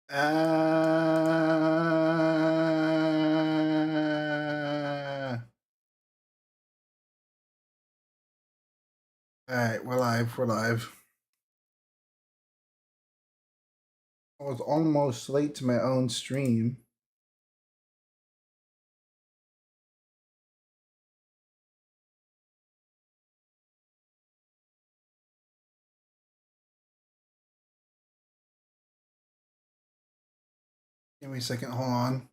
Alright, we're live, we're live. I was almost late to my own stream. Give me a second, hold on.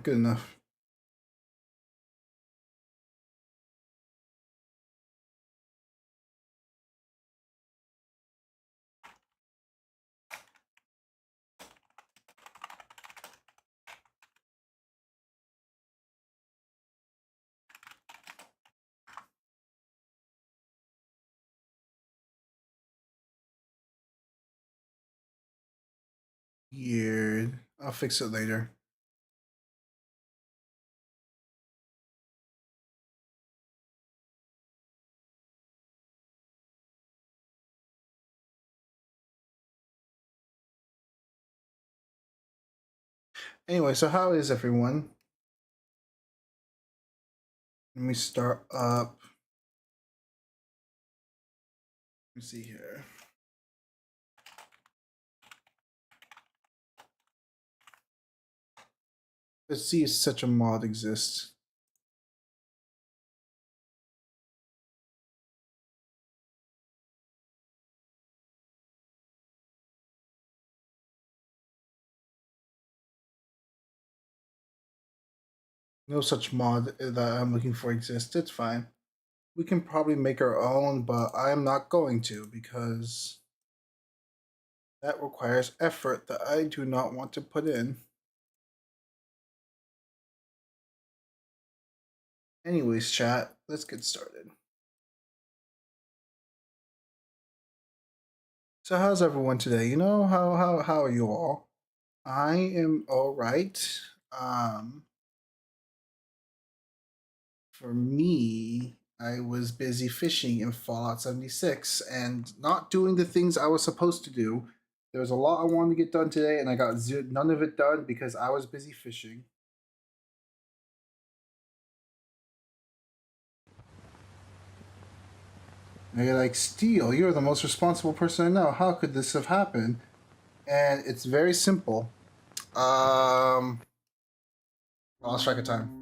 Good enough. Weird. I'll fix it later. Anyway, so how is everyone? Let me start up. Let me see here. Let's see if such a mod exists. No such mod that I'm looking for exists. It's fine. We can probably make our own, but I'm not going to because that requires effort that I do not want to put in. Anyways, chat, let's get started. So how's everyone today? You know, how are you all? I am all right. For me, I was busy fishing in Fallout 76 and not doing the things I was supposed to do. There was a lot I wanted to get done today, and I got none of it done because I was busy fishing. And you're like, Steel, you're the most responsible person I know. How could this have happened? And it's very simple. Lost track of time.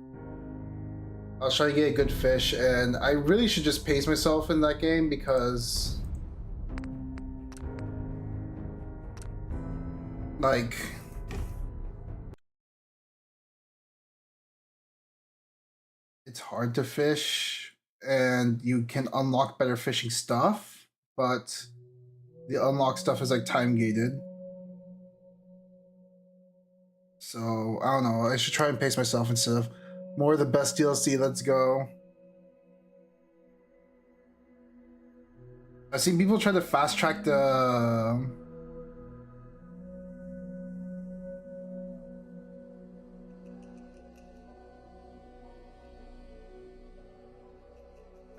I was trying to get a good fish, and I really should just pace myself in that game because, like, it's hard to fish, and you can unlock better fishing stuff, but the unlock stuff is like time gated. So I don't know. I should try and pace myself instead of more of the best DLC. Let's go. I've seen people try to fast track the.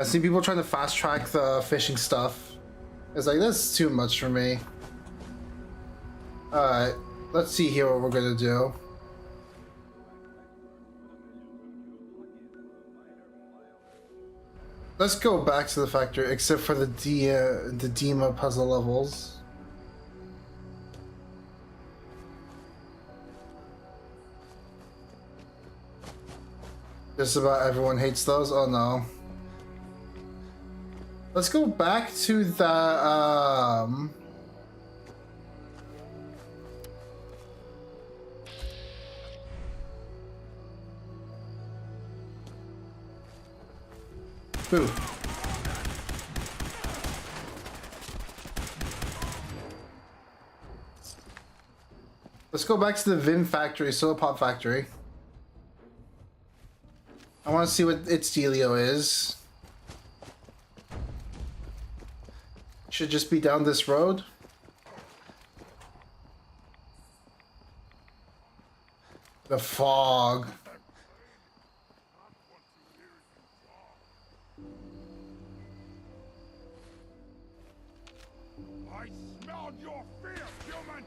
I've seen people trying to fast track the fishing stuff. It's like, that's too much for me. Alright, let's see here what we're gonna do. Let's go back to the factory, except for the Dima puzzle levels. Just about everyone hates those. Oh no. Let's go back to the Boo. Let's go back to the Vin factory, Silopop factory. I want to see what its dealio is. Should just be down this road. The fog. I smelled your fear, human!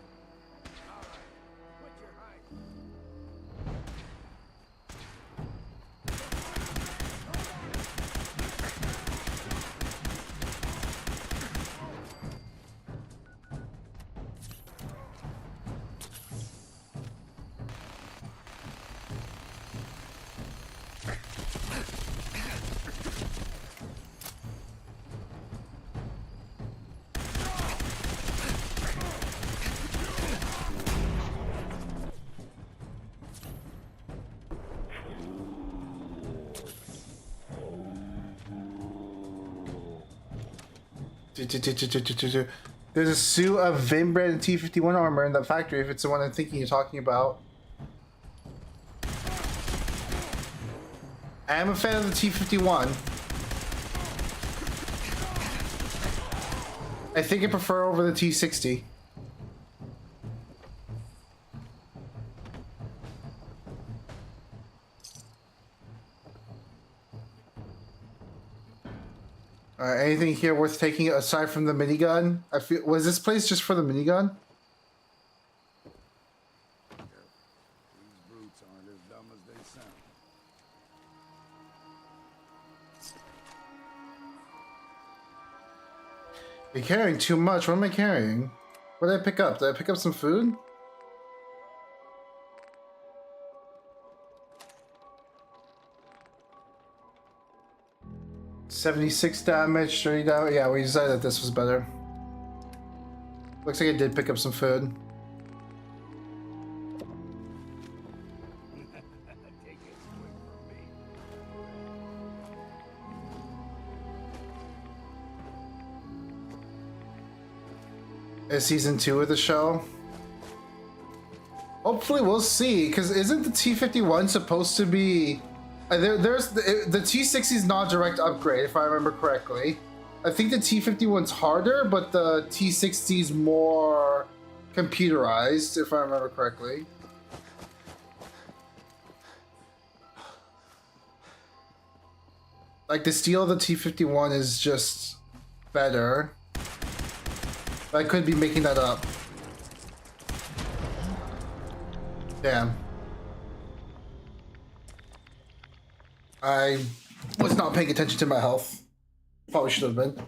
There's a suit of Vim brand T-51 armor in the factory, if it's the one I'm thinking you're talking about. I am a fan of the T-51. I think I prefer over the T-60. Anything here worth taking aside from the minigun? I feel, was this place just for the minigun? These brutes aren't as dumb as they sound. You're carrying too much. What am I carrying? What did I pick up? Did I pick up some food? $76 damage, 30 damage. Yeah, we decided that this was better. Looks like I did pick up some food. Take it quick from me. Is season 2 of the show? Hopefully we'll see, because isn't the T-51 supposed to be... there's the T-60 is not a direct upgrade, if I remember correctly. I think the T-51's harder, but the T-60 is more computerized, if I remember correctly. Like, the steel of the T-51 is just better. I could be making that up. Damn. I was not paying attention to my health. Probably should have been.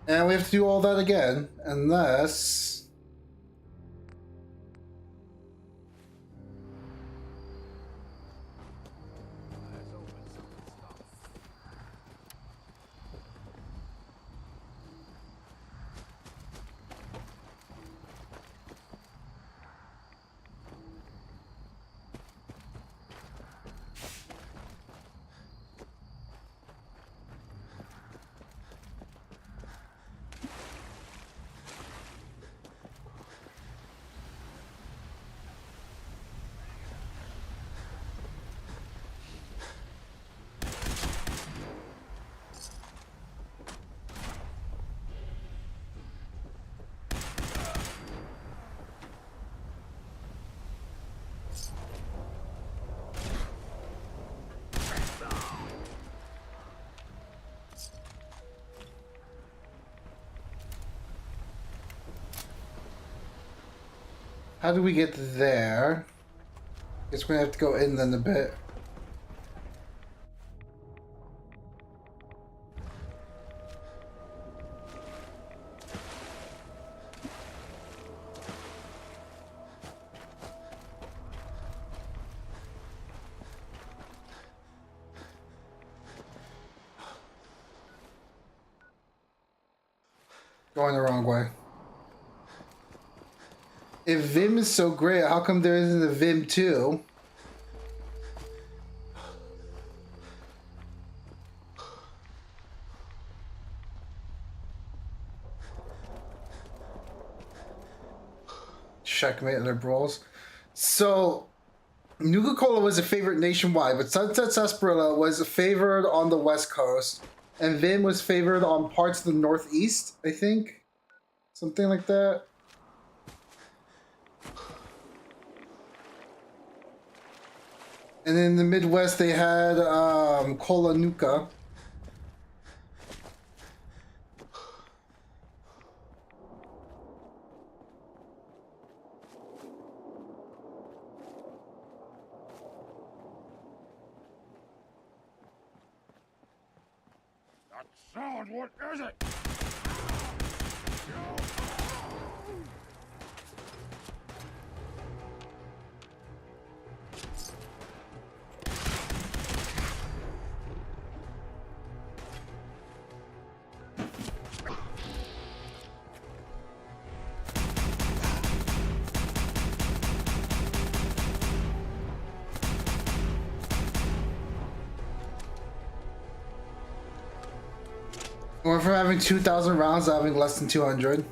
And we have to do all that again, unless... How do we get there? Guess we're gonna have to go in then a bit. Going the wrong way. If Vim is so great, how come there isn't a Vim 2? checkmate liberals. So Nuka Cola was a favorite nationwide, but Sunset Sarsaparilla was favored on the West Coast, and Vim was favored on parts of the Northeast, I think. Something like that. And in the Midwest, they had Cola Nuka. That sound, what is it? Went from having 2,000 rounds to having less than 200.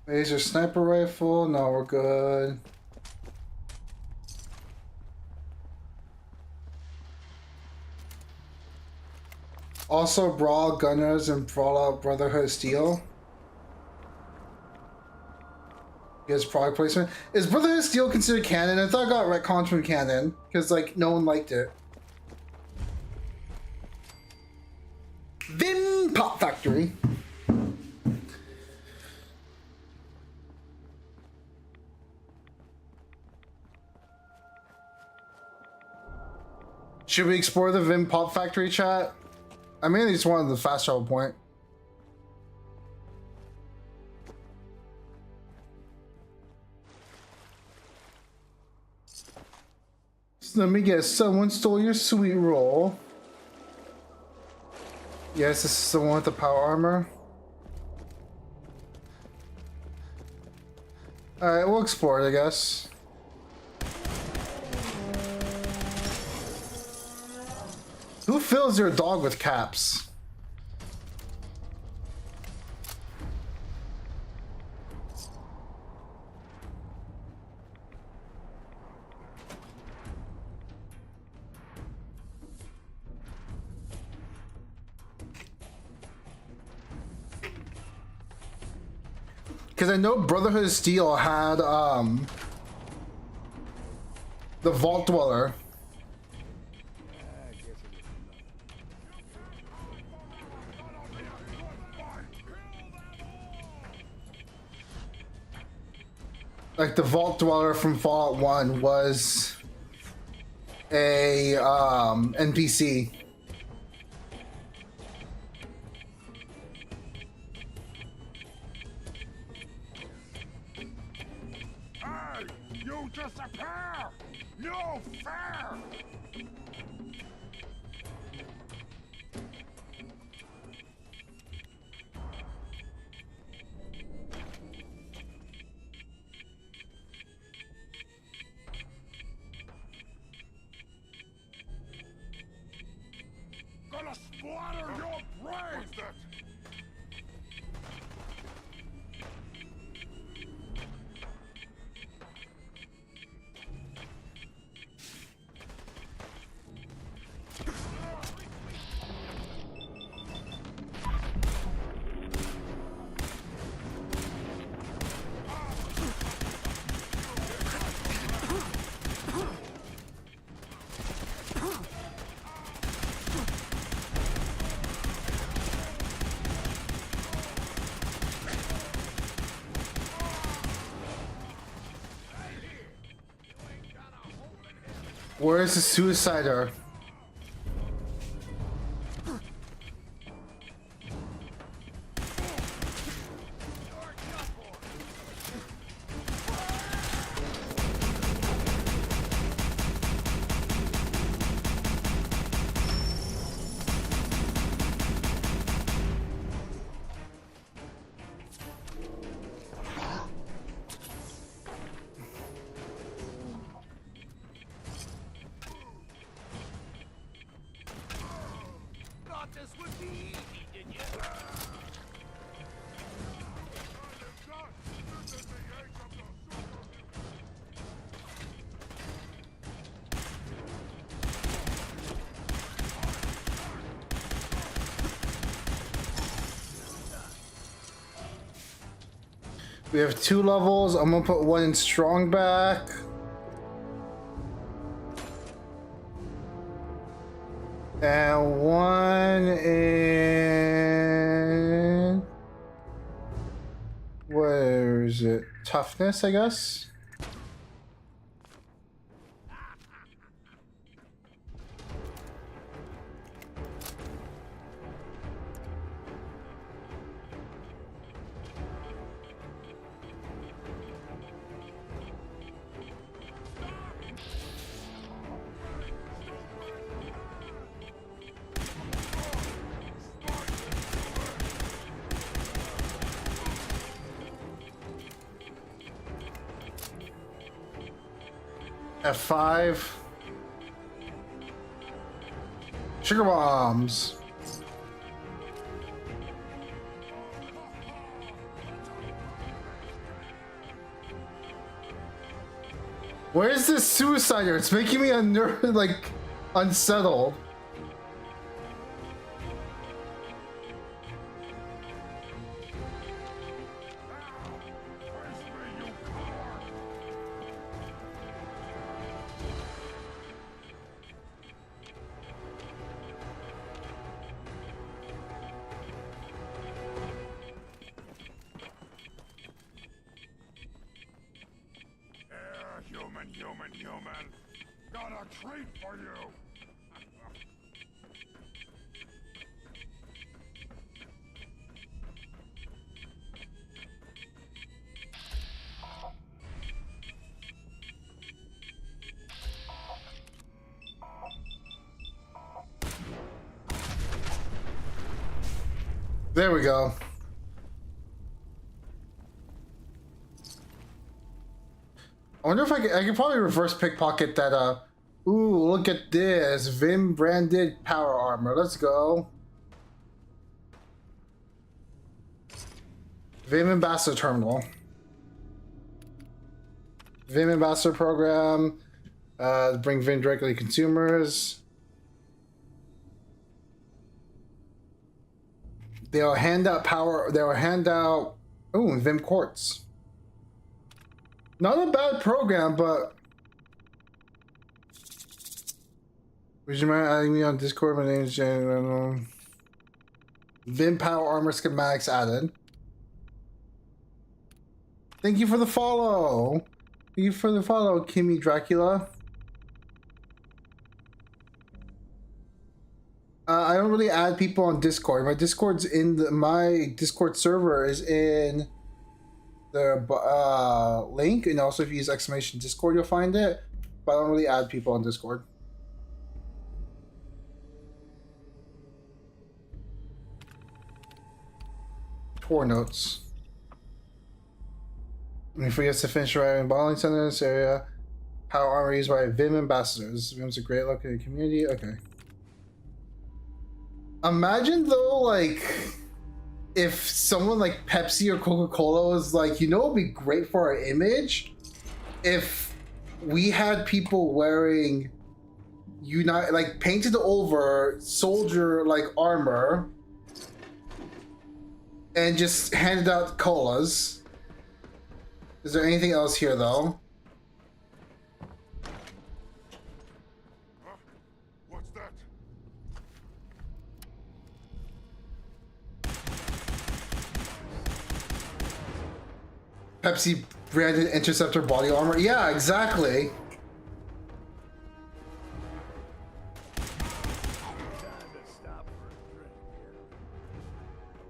Laser sniper rifle. No, we're good. Also, Brawl Gunners and Brawl Out Brotherhood of Steel. His product placement. Is Brotherhood of Steel considered canon? I thought I got retconned from canon because like no one liked it. Vim Pop Factory. Should we explore the Vim Pop Factory, chat? I mainly just wanted the fast travel point. So let me guess, someone stole your sweet roll. Yes, this is the one with the power armor. Alright, we'll explore it, I guess. Who fills their dog with caps? Because I know Brotherhood of Steel had the Vault Dweller. Like the Vault Dweller from Fallout 1 was a NPC. Hey, you disappear! No fair! Gonna splatter your brains! Where's the suicider? Thought this would be easy, did you? We have 2 levels. I'm gonna put 1 in strong back. And 1 in... Where is it? Toughness, I guess? F5. Sugar bombs. Where's this suicider? It's making me like unsettled. Human. Got a treat for you. There we go. I wonder if I could probably reverse pickpocket that, ooh, look at this. Vim branded power armor. Let's go. Vim Ambassador Terminal. Vim Ambassador Program. Bring Vim directly to consumers. They'll hand out power. They'll hand out, ooh, Vim Quartz. Not a bad program, but would you mind adding me on Discord? My name is Jen. Vim Power Armor schematics added. Thank you for the follow. Thank you for the follow, Kimmy Dracula. I don't really add people on Discord. My Discord's in my Discord server is in the link, and also if you use exclamation Discord you'll find it, but I don't really add people on Discord. Tour notes. When you forget to finish arriving bottling center in this area, power armor used by Vim ambassadors. Vim's a great look in the community. Okay. Imagine though, like, if someone like Pepsi or Coca-Cola was like, you know, it'd be great for our image if we had people wearing like painted over soldier like armor and just handed out colas. Is there anything else here though? What's that? Pepsi branded Interceptor body armor. Yeah, exactly.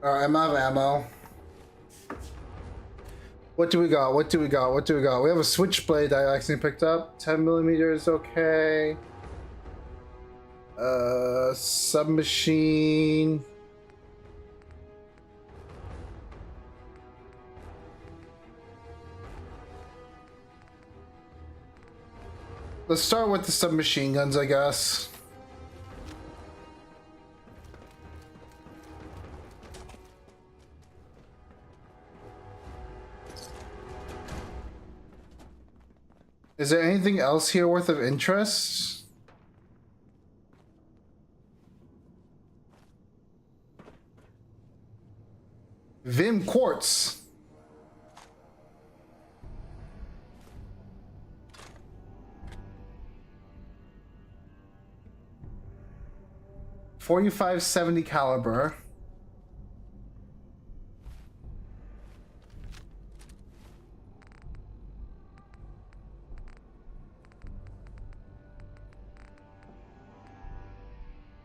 Alright, I'm out of ammo. What do we got? What do we got? What do we got? We have a switchblade that I accidentally picked up. 10 millimeters, okay. Submachine. Let's start with the submachine guns, I guess. Is there anything else here worth of interest? Vim quartz. .45-70 caliber.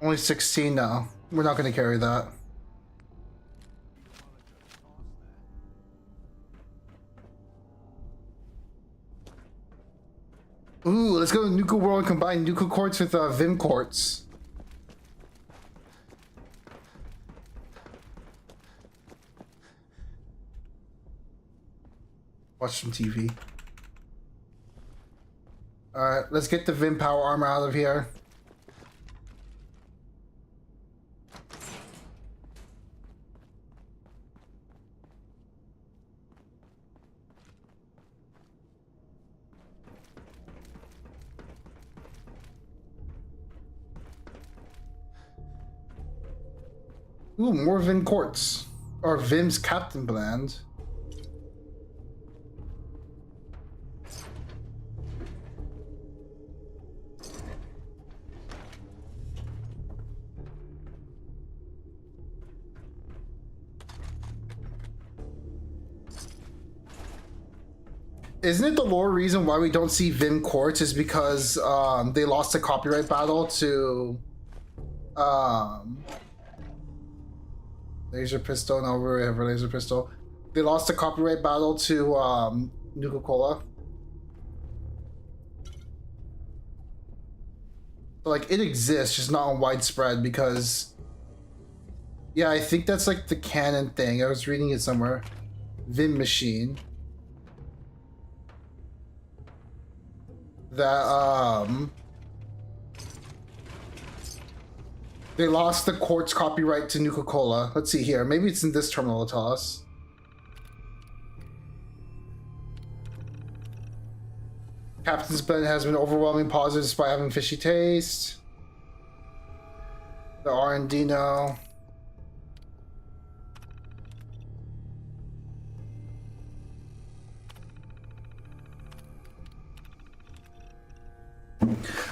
Only 16 now. We're not going to carry that. Ooh, let's go to Nuka World and combine Nuka Quartz with Vim Quartz. Watch some TV. Alright, let's get the Vim power armor out of here. Ooh, more Vim Quartz. Or Vim's Captain Bland. Isn't it the lore reason why we don't see Vim Quartz is because they lost the copyright battle to laser pistol? No, we have a laser pistol. They lost the copyright battle to Nuka-Cola. So, like, it exists, just not on widespread because... Yeah, I think that's like the canon thing. I was reading it somewhere. Vim Machine. That, they lost the quartz copyright to Nuka-Cola. Let's see here. Maybe it's in this terminal to tell us. Captain's Blend has been overwhelming positive despite having fishy taste. The R&D no.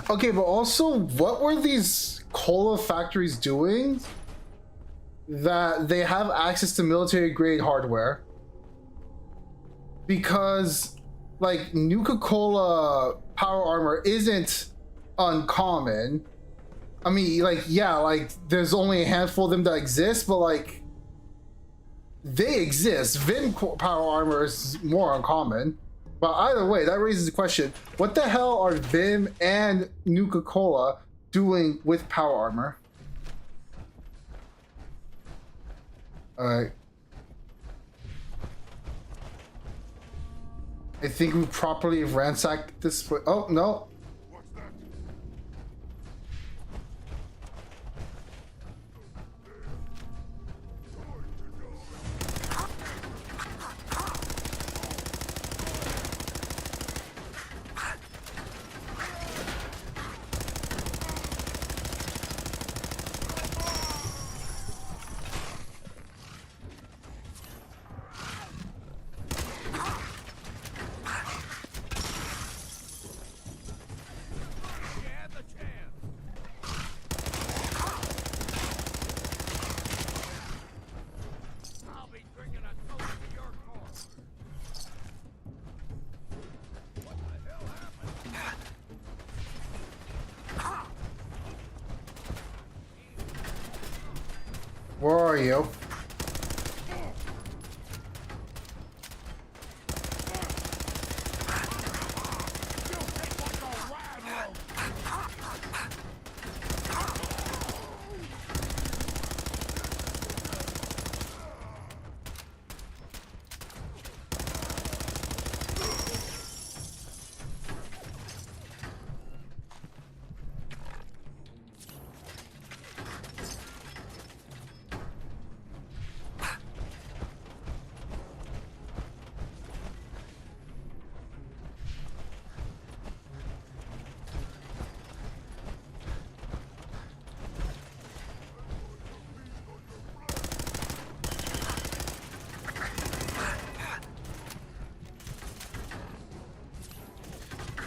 Okay, but also, what were these cola factories doing that they have access to military grade hardware? Because, like, Nuka-Cola power armor isn't uncommon. I mean, like, yeah, like, there's only a handful of them that exist, but, like, they exist. Vim power armor is more uncommon. But either way, that raises the question, what the hell are Vim and Nuka-Cola doing with power armor? Alright. I think we properly ransacked this place. Oh, no. Where are you?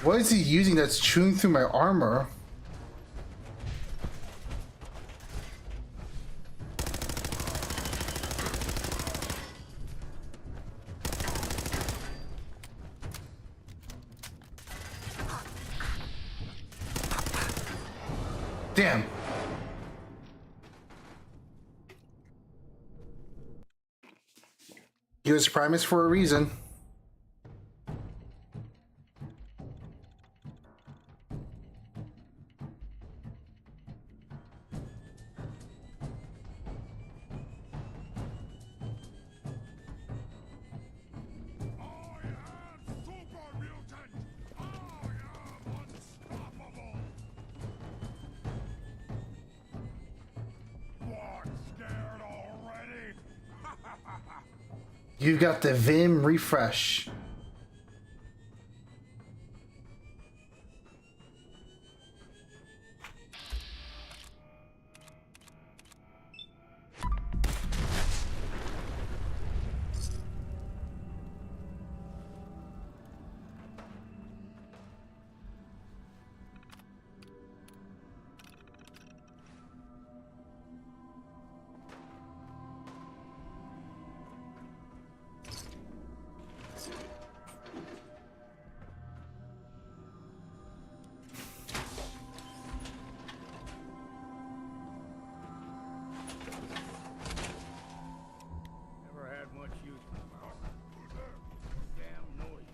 What is he using that's chewing through my armor? Damn. He was Primus for a reason. You got the Vim refresh. Never had much use for them. Damn noise.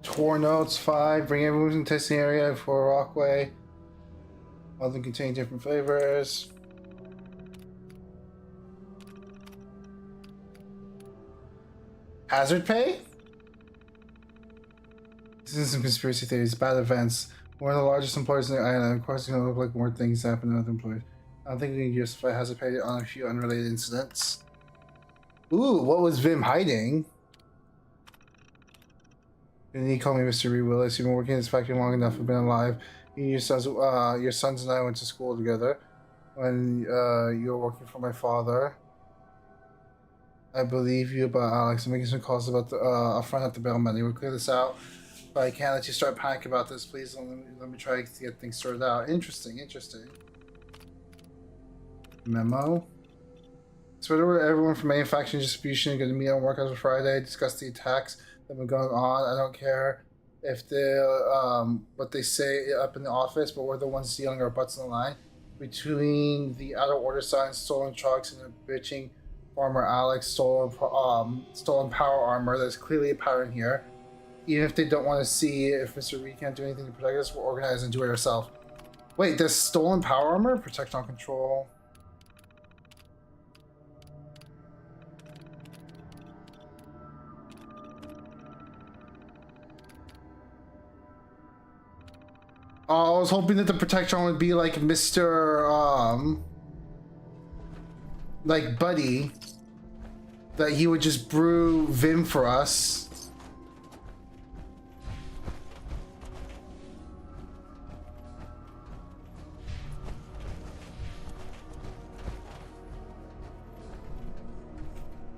Tour notes 5. Bring everyone to the testing area for Rockway. All of them contain different flavors. Hazard pay? This is some conspiracy theories. Bad events. One of the largest employers in the island. Of course, it's going to look like more things happen to other employees. I don't think we can justify hazard pay on a few unrelated incidents. Ooh, what was Vim hiding? And he called me Mr. Reed Willis. You've been working in this factory long enough. I've been alive. You and your sons and I went to school together when you were working for my father. I believe you about Alex. I'm making some calls about the a friend at the bail money. We'll clear this out, but I can't let you start panicking about this. Please let me try to get things sorted out. Interesting, interesting. Memo. So everyone from manufacturing distribution going to meet on work on Friday. Discuss the attacks that have been going on. I don't care if they what they say up in the office, but we're the ones stealing our butts in the line. Between the out of order signs, stolen trucks, and the bitching farmer Alex, stolen power armor, there's clearly a pattern here. Even if they don't want to see if Mr. Reed can't do anything to protect us, we'll organize and do it ourselves. Wait, there's stolen power armor? Protect on control. I was hoping that the Protectron would be like Mr. Like Buddy. That he would just brew Vim for us.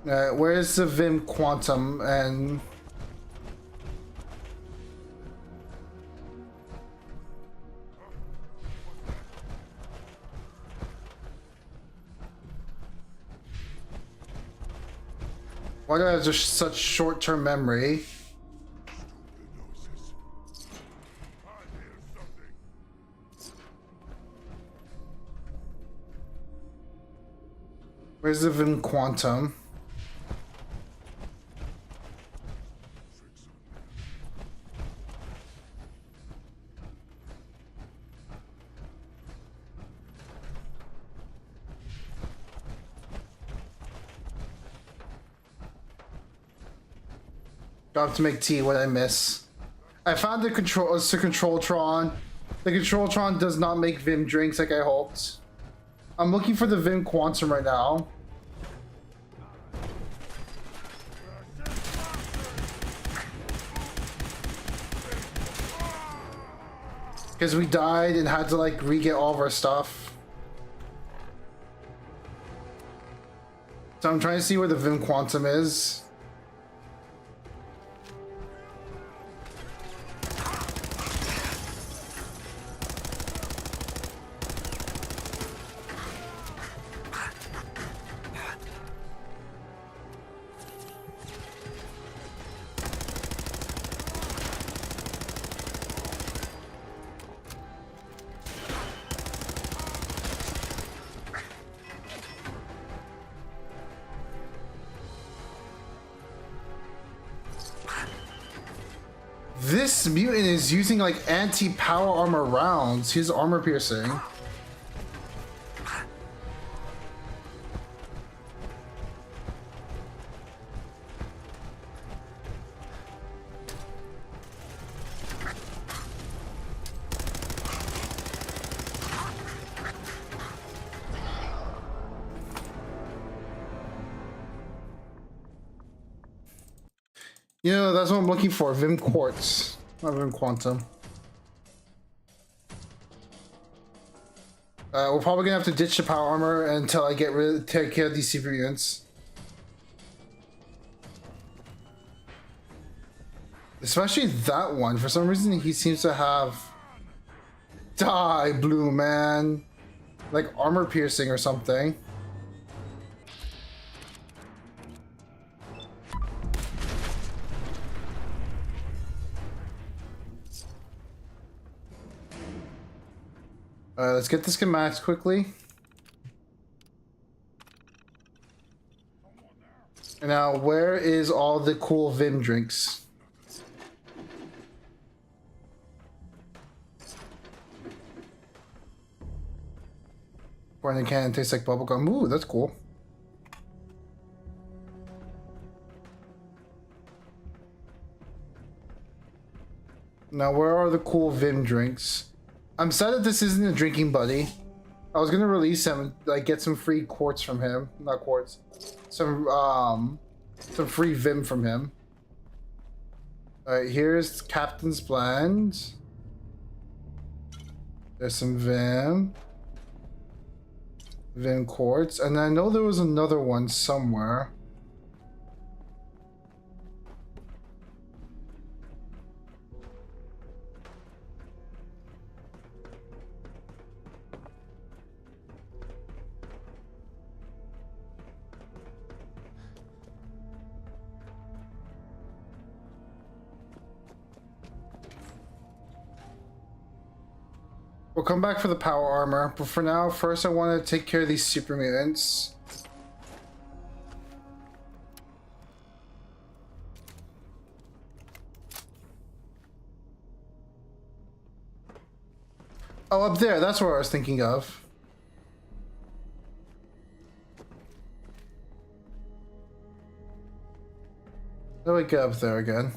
Where's the Vim Quantum and... Why do I have just such short-term memory? Where's the Vim Quantum? Got to make tea. What I miss? I found the control. It's the Controltron. The Controltron does not make Vim drinks like I hoped. I'm looking for the Vim Quantum right now. Because we died and had to like re-get all of our stuff. So I'm trying to see where the Vim Quantum is. This mutant is using like anti-power armor rounds. He's armor piercing. You know, that's what I'm looking for. Vim Quartz, not Vim Quantum. We're probably gonna have to ditch the power armor until I take care of these super mutants. Especially that one. For some reason, he seems to have die, blue man, like armor piercing or something. Let's get the schematics quickly. And now, where is all the cool Vim drinks? Pour in the can, tastes like bubblegum. Ooh, that's cool. Now, where are the cool Vim drinks? I'm sad that this isn't a drinking buddy. I was gonna release him, like get some free quartz from him. Not quartz. Some free Vim from him. Alright, here's Captain's Blend. There's some Vim. Vim quartz. And I know there was another one somewhere. We'll come back for the power armor, but for now, first I want to take care of these super mutants. Oh, up there, that's what I was thinking of. How do we get up there again?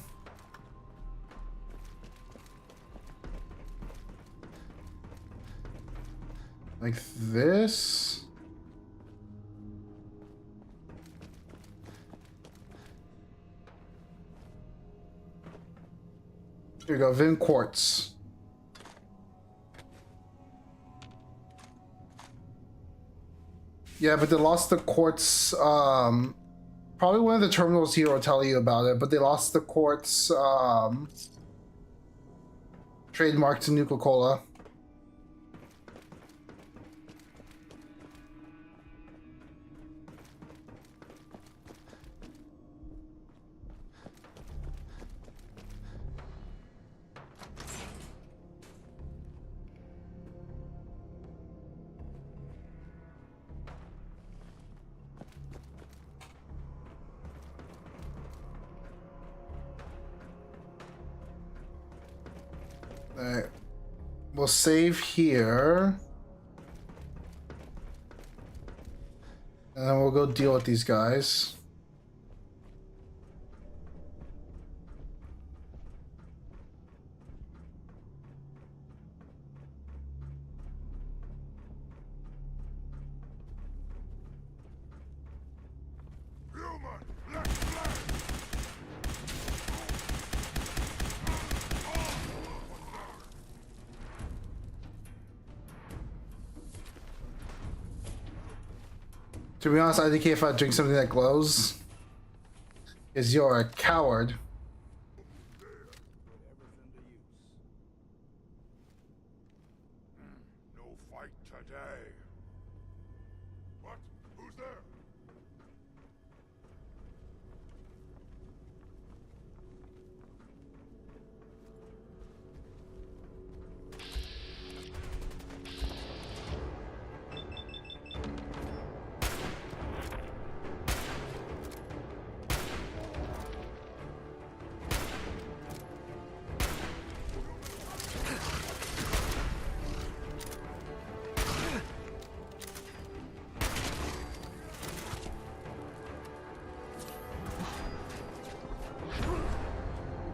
Like this. Here we go, Vim Quartz. Yeah, but they lost the quartz. Probably one of the terminals here will tell you about it, but they lost the quartz trademark to Nuka-Cola. Alright. We'll save here. And then we'll go deal with these guys. To be honest, I think if I drink something that glows, is you're a coward. Everything to use. No fight today. What? Who's there?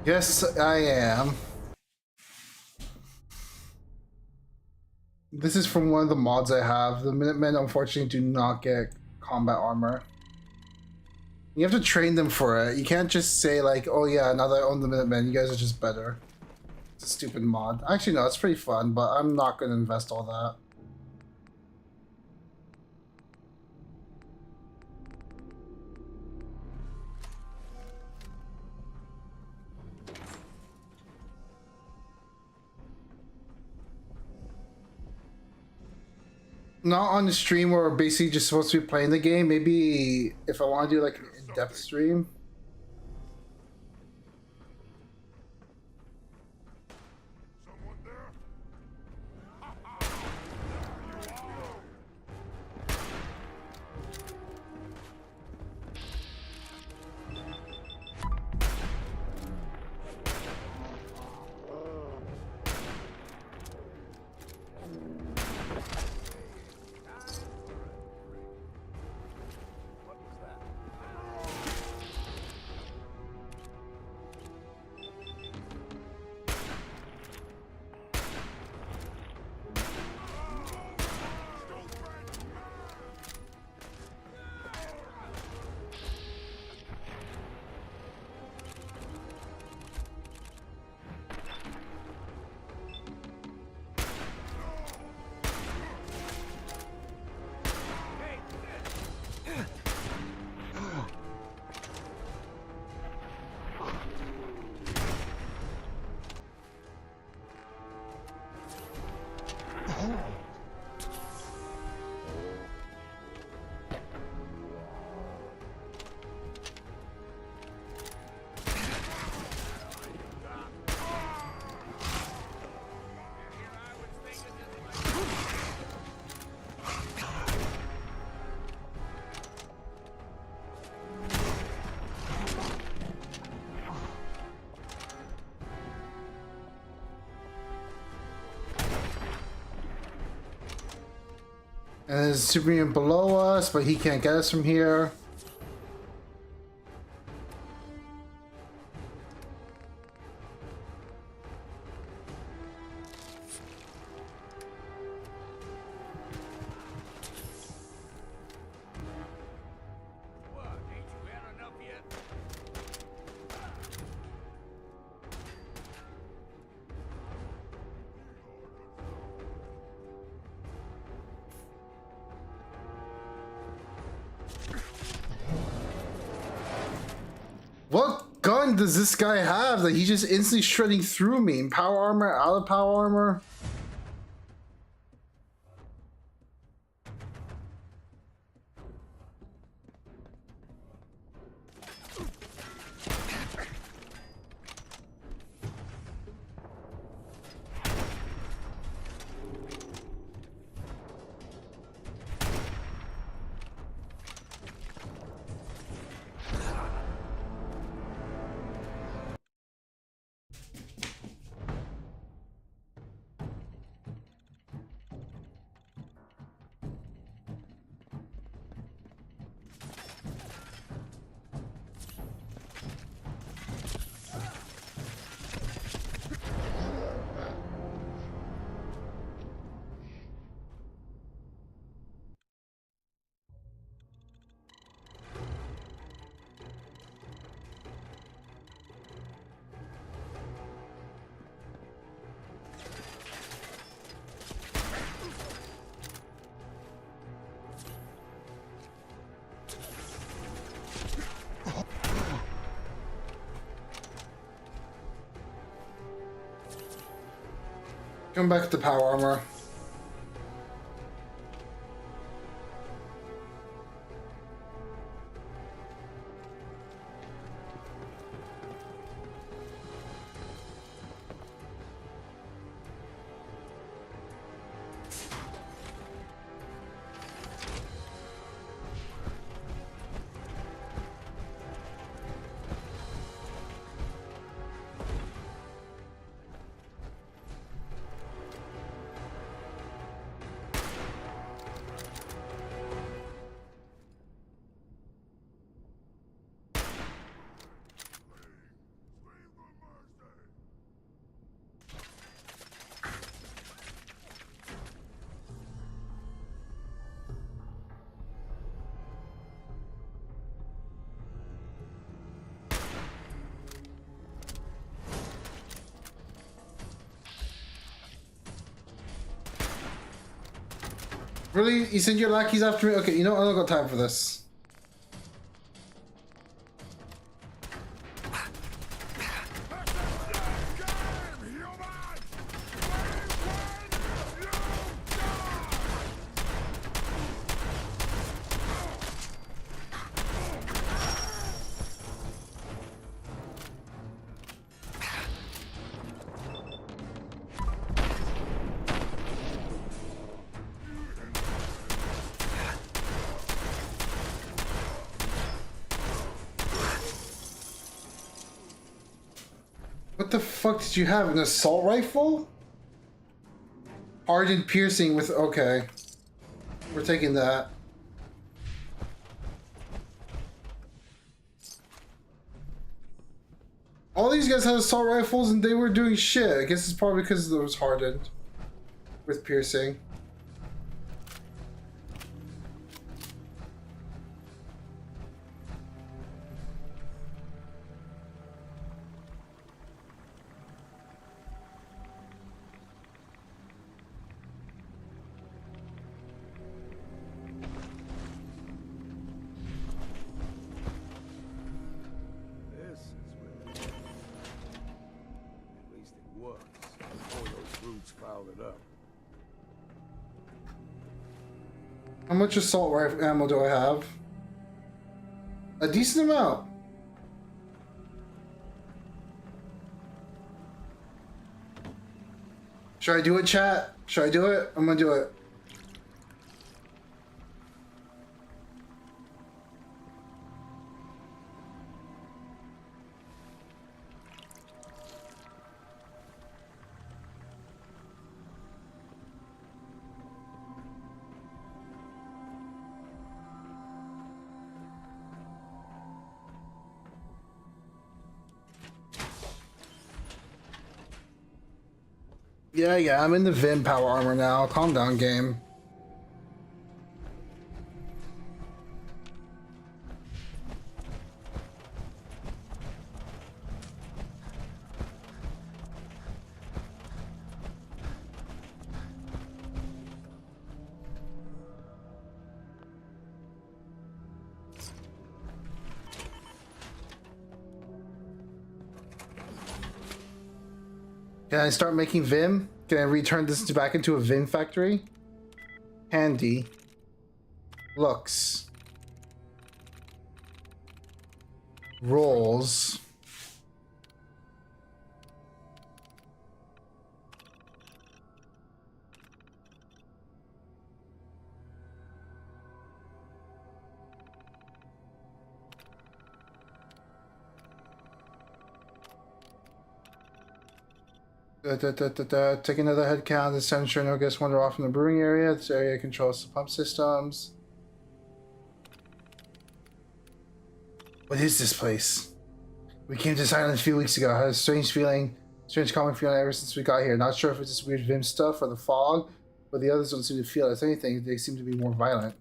Yes, I am. This is from one of the mods I have. The Minutemen unfortunately do not get combat armor. You have to train them for it. You can't just say like, oh yeah, now that I own the Minutemen, you guys are just better. It's a stupid mod. Actually no, it's pretty fun, but I'm not gonna invest all that. Not on the stream where we're basically just supposed to be playing the game. Maybe if I want to do like an in-depth stream. Someone there? What was that? And there's Superman below us, but he can't get us from here. What? Ain't you had enough yet? What gun does this guy have that he's just instantly shredding through me? In power armor, out of power armor? Come back to power armor. Really? You send your lackeys after me? Okay, you know what? I don't got time for this. What the fuck did you have? An assault rifle? Hardened piercing with... Okay. We're taking that. All these guys had assault rifles and they were doing shit. I guess it's probably because it was hardened. With piercing. This is where it is. At least it was before those brutes fouled it up. How much assault rifle ammo do I have? A decent amount. Should I do it, chat? Should I do it? I'm gonna do it. Yeah, I'm in the Vim power armor now. Calm down, game. Can I start making Vim? Can I return this back into a Vim factory? Handy. Looks. Rolls. Take another head count. This time, sure no guests wander off from the brewing area. This area controls the pump systems. What is this place? We came to this island a few weeks ago. I had a strange calming feeling ever since we got here. Not sure if it's just weird Vim stuff or the fog, but the others don't seem to feel it. If anything, they seem to be more violent.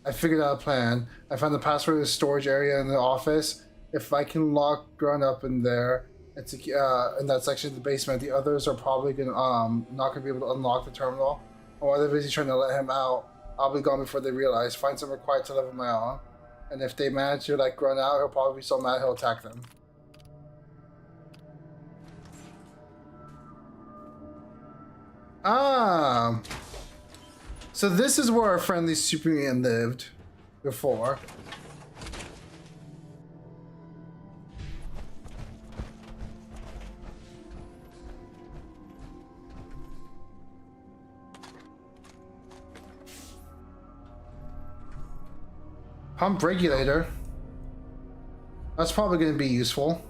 I figured out a plan. I found the password to the storage area in the office. If I can lock Grunt up in there, it's in that section of the basement, the others are probably gonna not gonna be able to unlock the terminal. Or while they're busy trying to let him out, I'll be gone before they realize. Find somewhere quiet to live on my own. And if they manage to like Grunt out, he'll probably be so mad he'll attack them. Ah. So this is where our friendly Superman lived before. Pump regulator. That's probably going to be useful.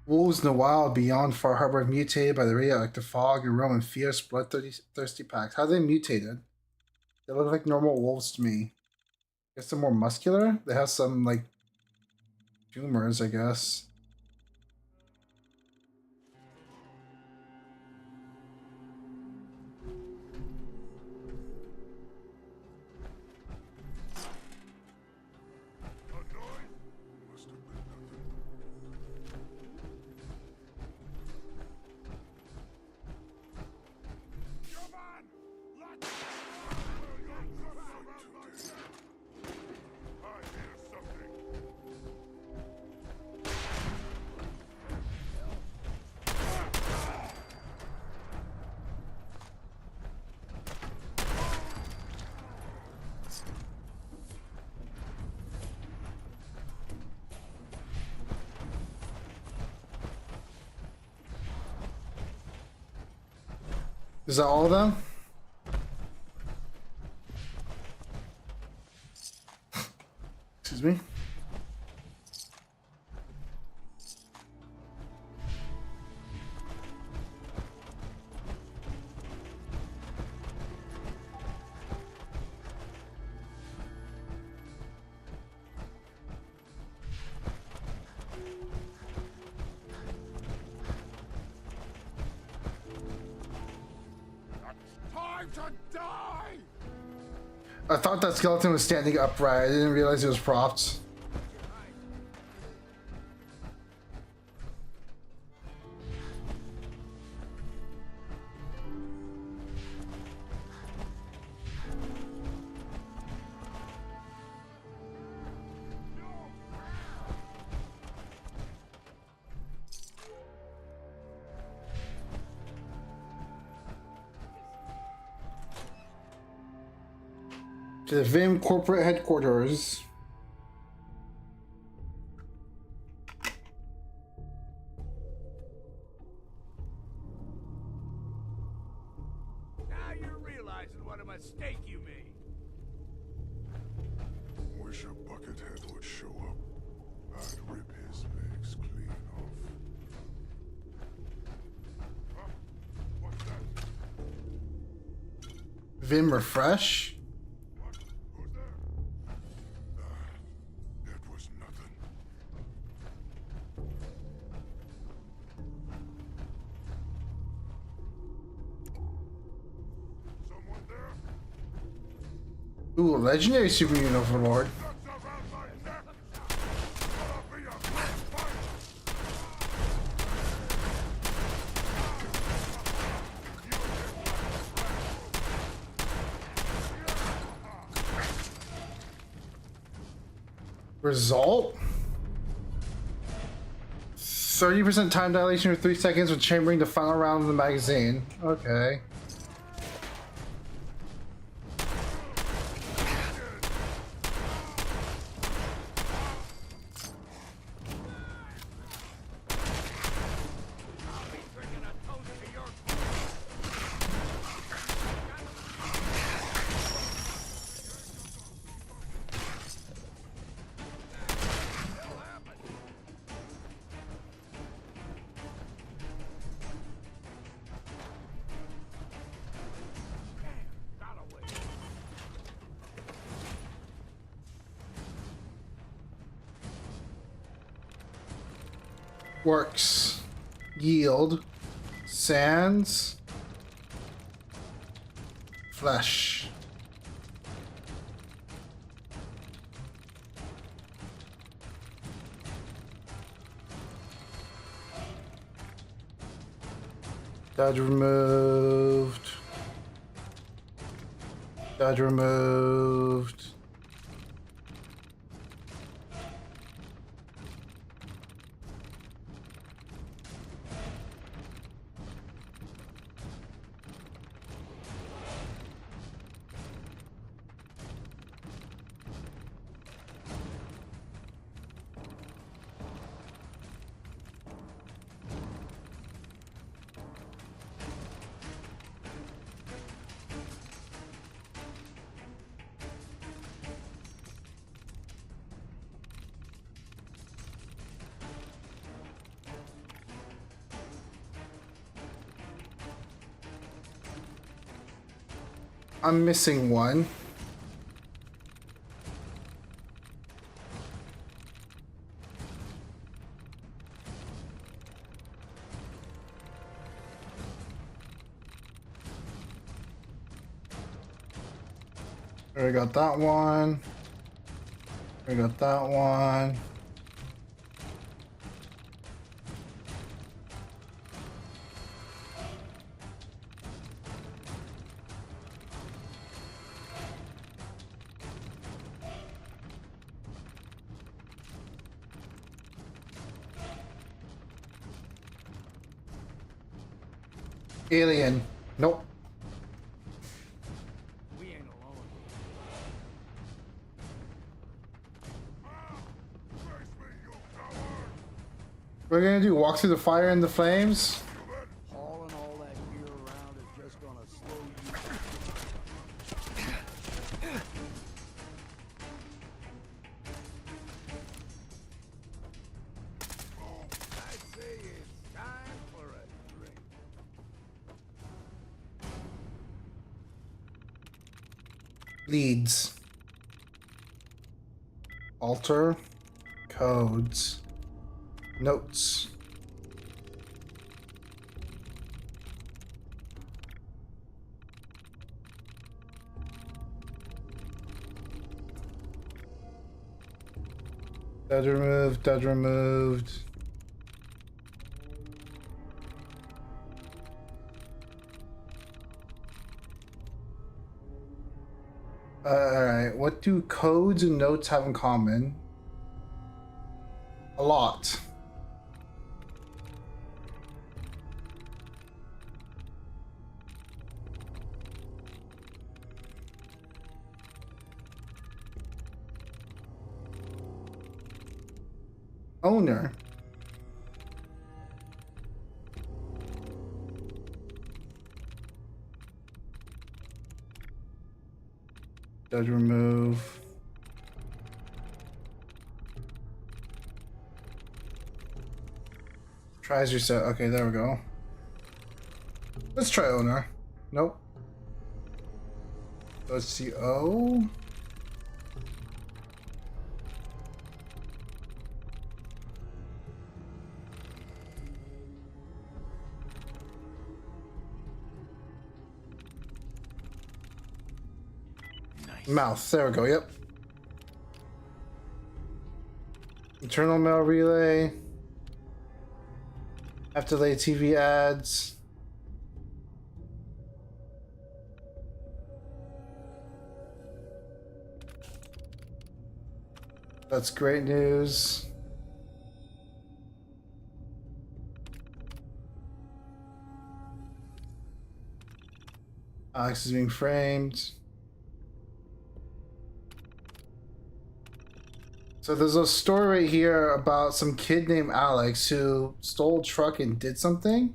Wolves in the wild beyond Far Harbor mutated by the radioactive fog and roam in fierce, bloodthirsty packs. How they mutated? They look like normal wolves to me. I guess they're more muscular? They have some, like, tumors, I guess. Is that all of them? Excuse me? Time to die! I thought that skeleton was standing upright. I didn't realize it was propped. To the Vim corporate headquarters. Now you're realizing what a mistake you made. Wish a buckethead would show up. I'd rip his legs clean off. Huh? What's that? Vim refresh. What? Who's there? That was nothing. Someone there? Ooh, a legendary superhuman overlord. Nuts around my neck! Gonna be a quick fight! Result? 30% time dilation for 3 seconds when chambering the final round of the magazine. Okay. Drinking a toast to your Works. Yield. Sands. Flesh. Dodge removed. Dodge removed. I'm missing one. I got that one. I got that one. Alien. Nope. We ain't alone. What are we gonna do? Walk through the fire and the flames? Hauling all that gear around is just gonna slow you. I say it's time for a drink. Leads. Alter. Codes. Notes. Dodge removed, dodge removed. Alright, what do codes and notes have in common? A lot. Owner. Dodge remove. Tries reset. Okay, there we go. Let's try owner. Nope. Let's see. O. Mouth. There we go. Yep. Internal mail relay. Have to lay TV ads. That's great news. Alex is being framed. So there's a story right here about some kid named Alex who stole a truck and did something.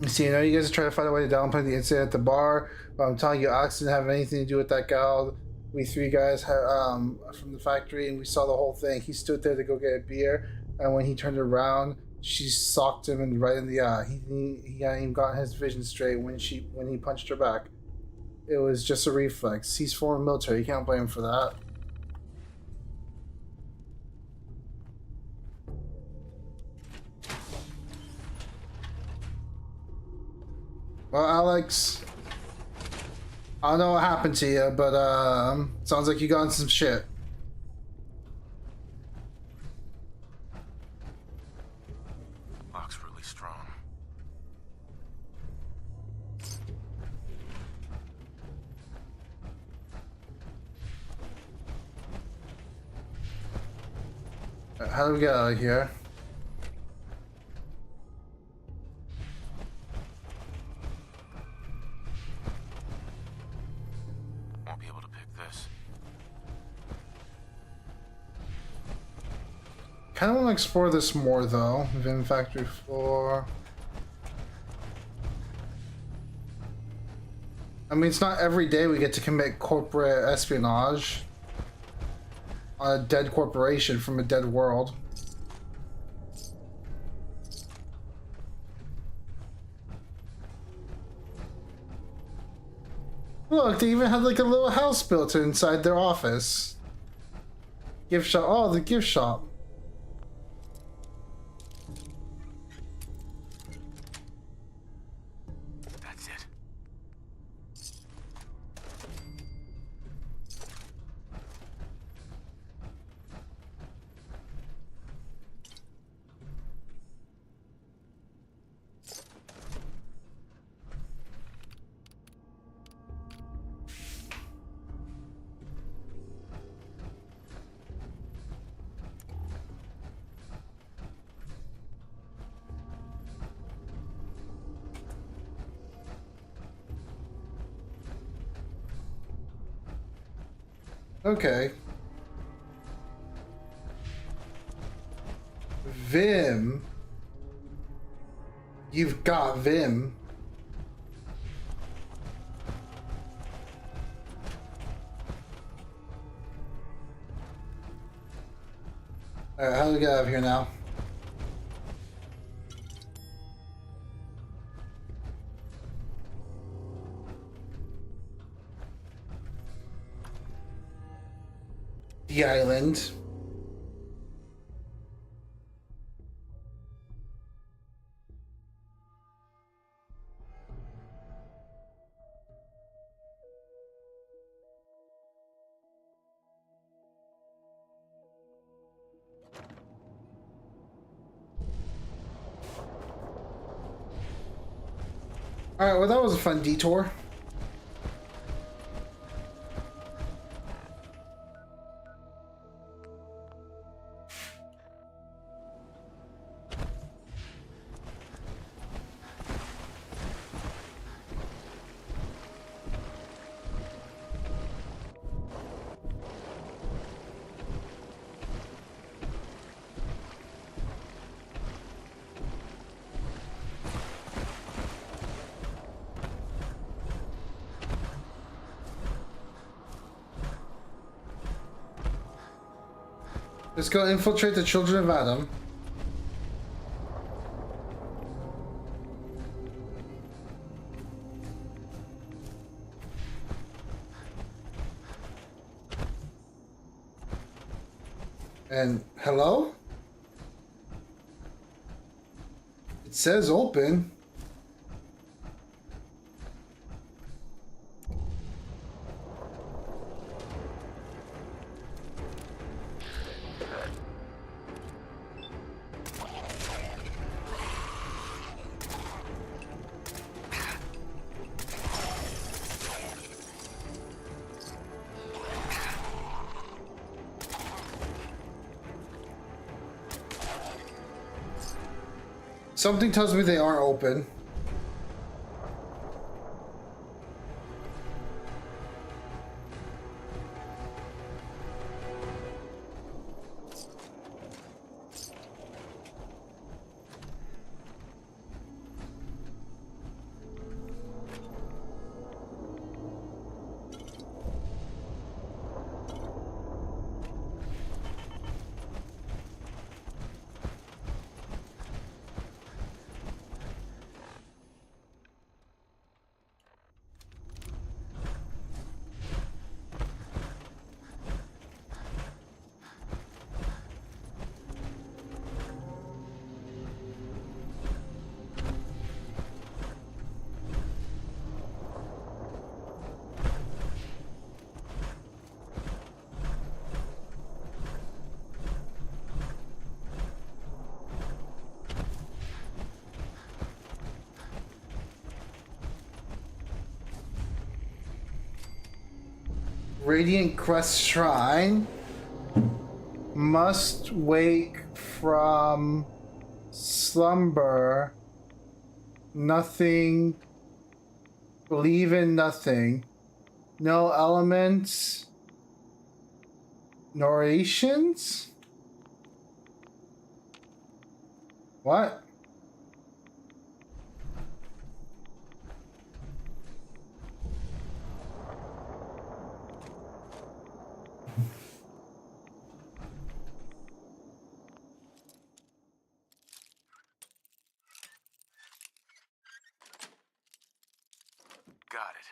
You see, I know you guys are trying to find a way to downplay the incident at the bar, but I'm telling you, Alex didn't have anything to do with that gal we three guys from the factory, and we saw the whole thing. He stood there to go get a beer, and when he turned around, she socked him right in the eye. He hadn't even gotten his vision straight when he punched her back. It was just a reflex. He's former military. You can't blame him for that. Well, Alex, I don't know what happened to you, but sounds like you got in some shit. Lock's really strong. How do we get out of here? Won't be able to pick this. Kind of want to explore this more, though. Vim factory floor. I mean, it's not every day we get to commit corporate espionage on a dead corporation from a dead world. Look, they even had like a little house built inside their office. Gift shop. Oh, the gift shop. That's it. Okay. Vim. You've got Vim. Alright, how do we get out of here now? The island. Alright, well that was a fun detour. Let's go infiltrate the children of Adam. And hello? It says open. Something tells me they aren't open. Radiant Crest Shrine. Must wake from slumber. Nothing. Believe in nothing. No elements. Narrations? What? Got it.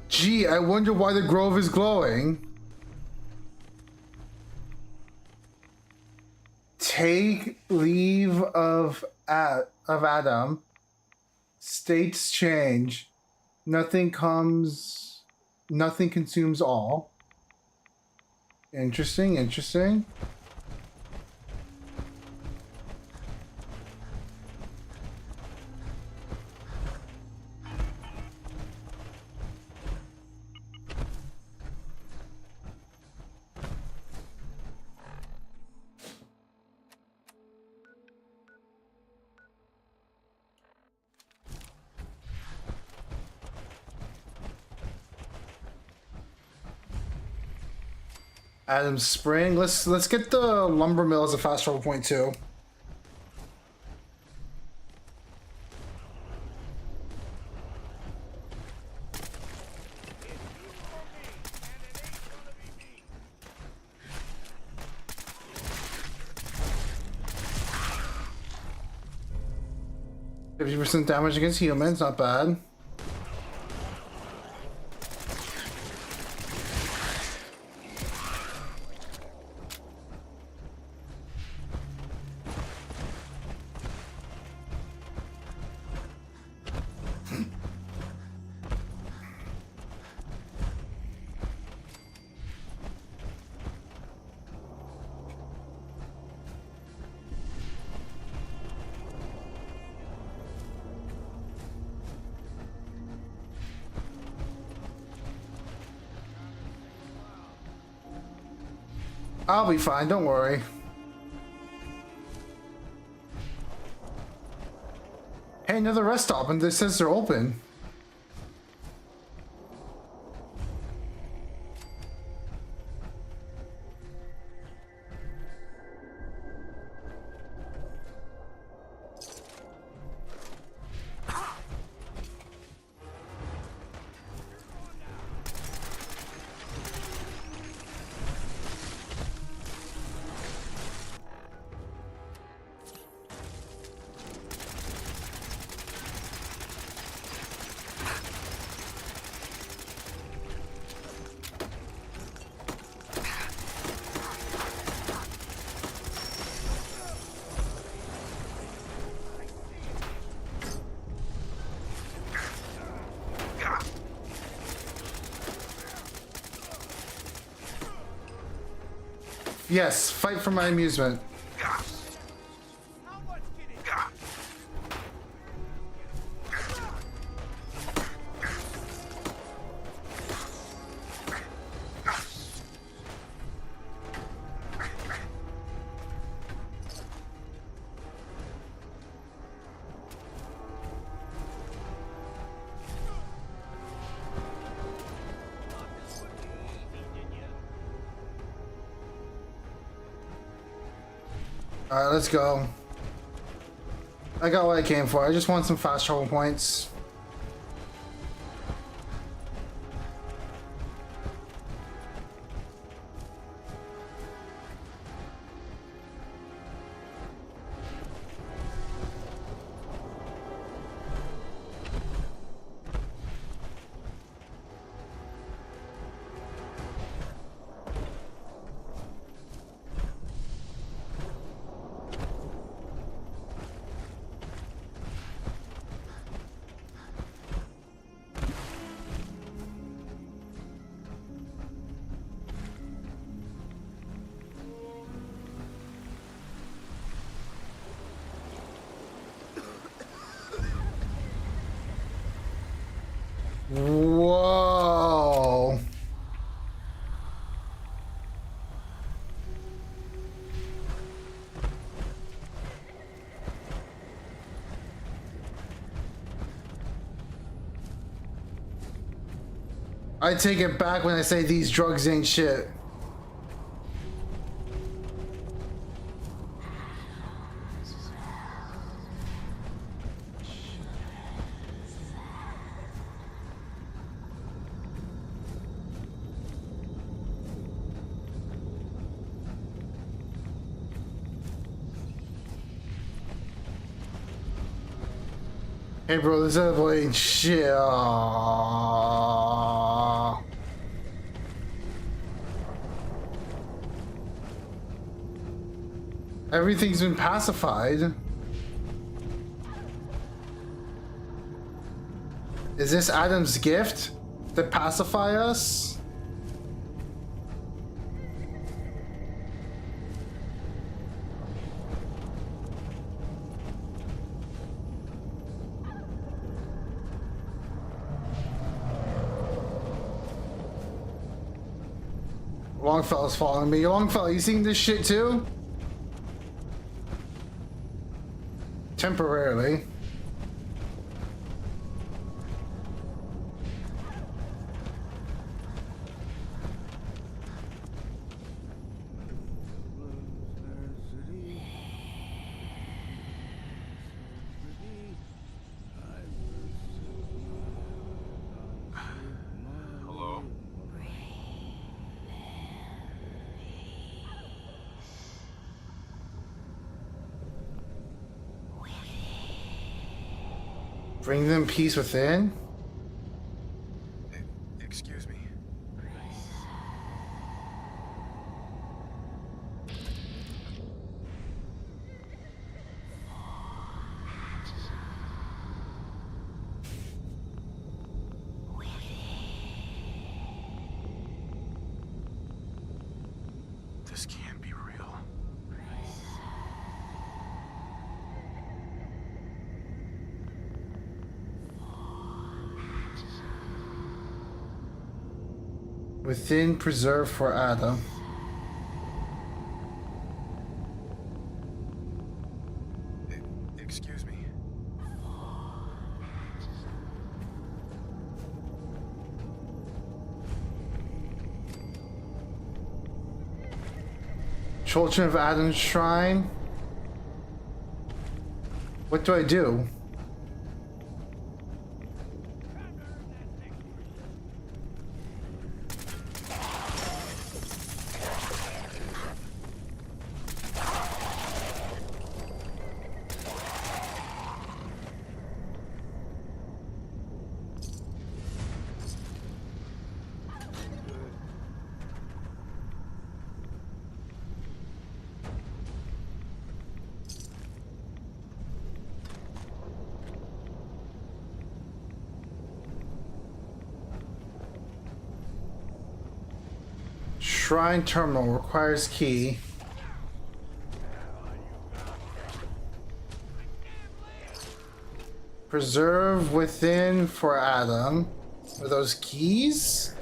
Gee, I wonder why the grove is glowing. Take leave of Adam. States change. Nothing consumes all. Interesting, interesting. Adam's Spring. Let's get the lumber mill as a fast travel point too. %50 damage against humans, not bad. I'll be fine, don't worry. Hey, another rest stop, and this says they're open. Yes, fight for my amusement. Alright, let's go. I got what I came for. I just want some fast travel points. I take it back when I say these drugs ain't shit. Hey bro, this edible ain't shit. Aw. Everything's been pacified. Is this Adam's gift to pacify us? Longfellow's following me. Longfellow, you seeing this shit too? Temporarily. Hello? Bring them peace within? Excuse me. This can't be real. Within preserve for Adam. Excuse me. Children of Adam's Shrine. What do I do? Shrine terminal requires key. Preserve within for Adam. Are those keys?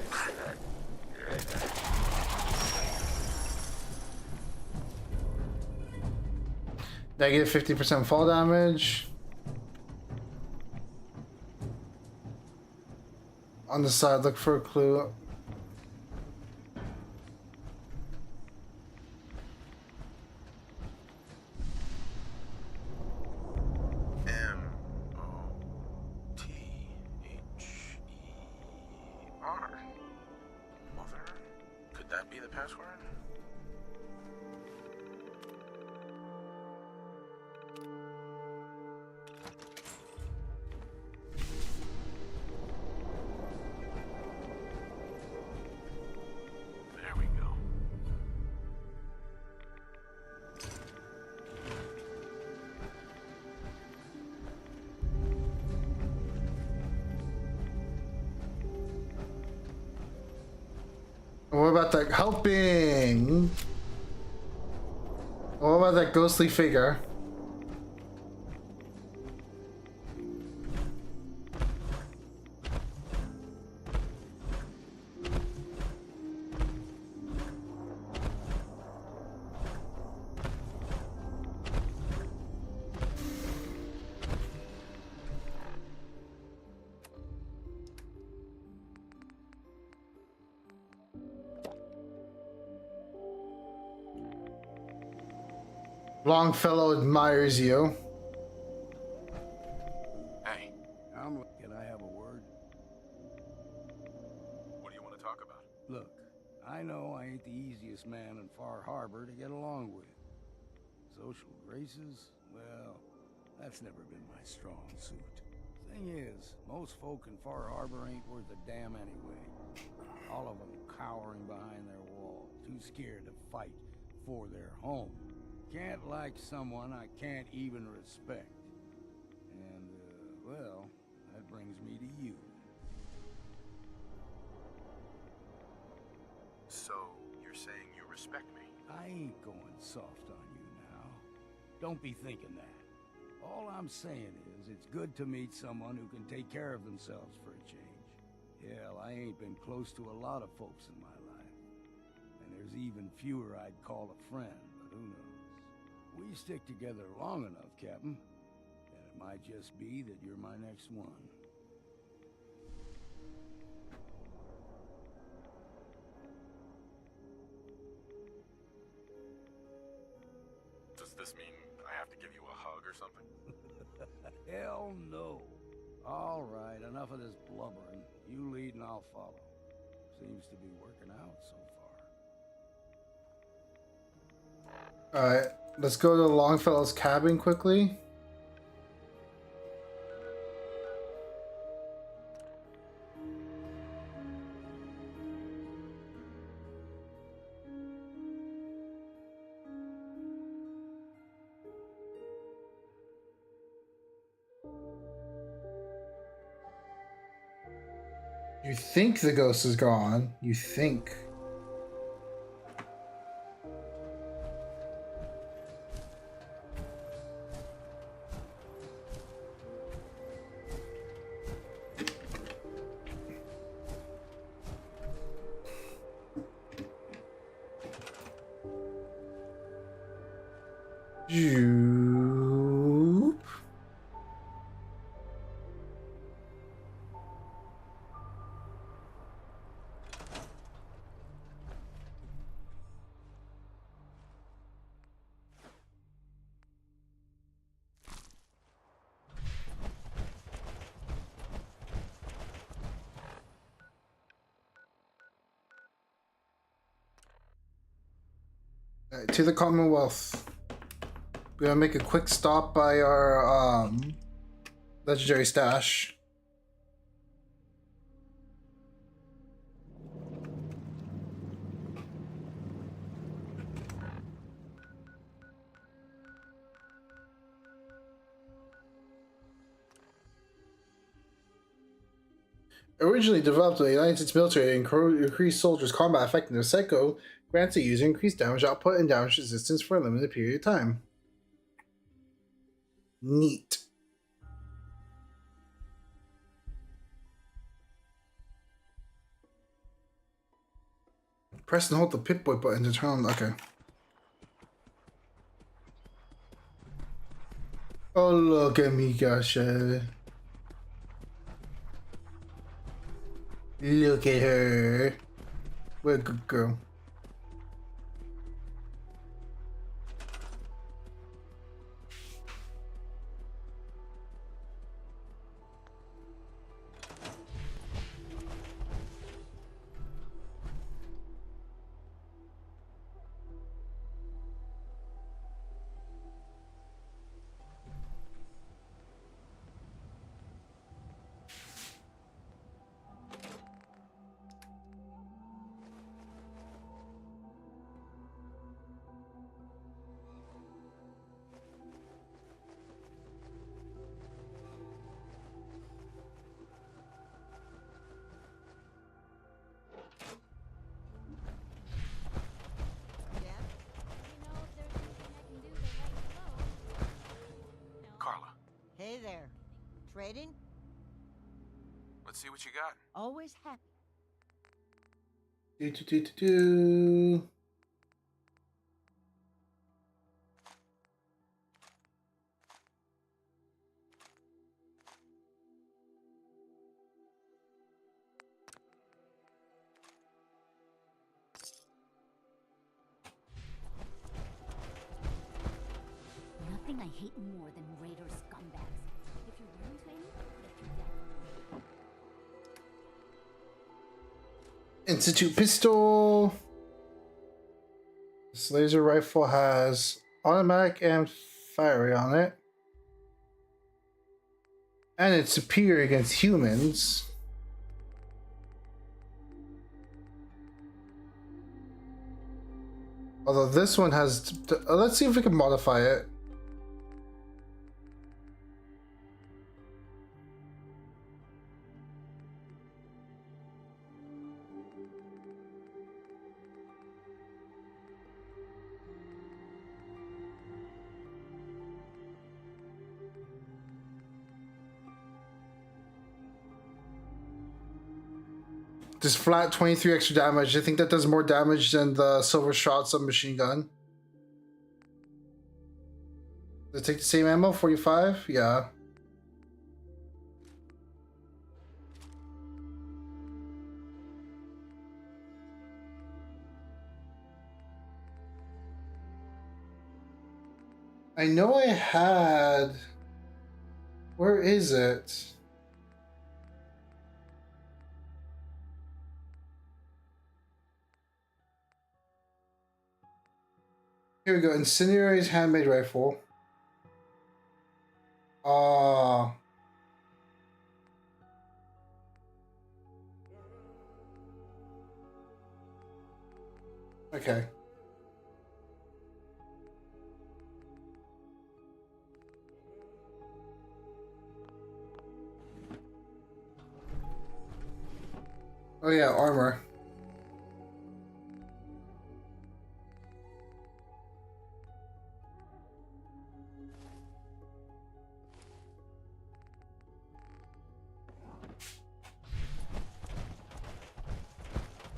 Negative 50% fall damage. On the side, look for a clue. M-O-T-H-E-R. Mother? Could that be the password? There we go. What about that helping? What about that ghostly figure? Longfellow admires you. Hey, Can I have a word? what do you want to talk about? Look, I know I ain't the easiest man in Far Harbor to get along with. Social graces? Well, that's never been my strong suit. Thing is, most folk in Far Harbor ain't worth a damn anyway. All of them cowering behind their wall, too scared to fight for their home. Can't like someone I can't even respect. And, well, that brings me to you. So, you're saying you respect me? I ain't going soft on you now. Don't be thinking that. All I'm saying is, it's good to meet someone who can take care of themselves for a change. Hell, I ain't been close to a lot of folks in my life. And there's even fewer I'd call a friend, but who knows? We stick together long enough, Captain. And it might just be that you're my next one. Does this mean I have to give you a hug or something? Hell no. All right, enough of this blubbering. You lead and I'll follow. Seems to be working out so far. Alright, let's go to Longfellow's cabin quickly. You think the ghost is gone. You think. You. To the Commonwealth. We're gonna make a quick stop by our legendary stash. Originally developed by the United States military to increase soldiers' combat effectiveness, Psycho grants the user increased damage output and damage resistance for a limited period of time. Neat. Press and hold the Pip-Boy button to turn on. Okay. Oh, look at me, gosh. Look at her. What a good girl. Carla, Hey there. Trading? let's see what you got. Always happy. Do. I hate more than raider scumbags. If you're willing to aim, lift your gun. Institute pistol. This laser rifle has automatic and fiery on it. And it's superior against humans. Although this one has... let's see if we can modify it. Just flat 23 extra damage. I think that does more damage than the silver shot submachine gun. Does it take the same ammo? 45? Yeah. I know I had... Where is it? Here we go. Incendiary's handmade rifle. Ah. Okay. Oh yeah, armor.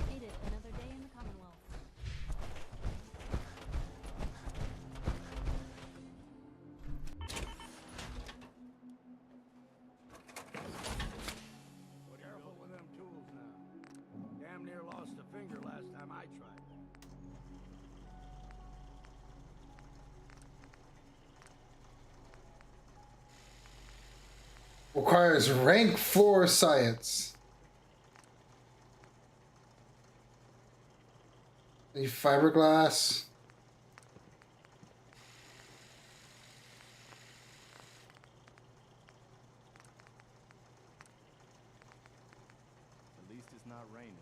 Made it another day in the Commonwealth. Careful with them tools now. Damn near lost a finger last time I tried that. Requires rank 4 science. Need fiberglass. At least it's not raining.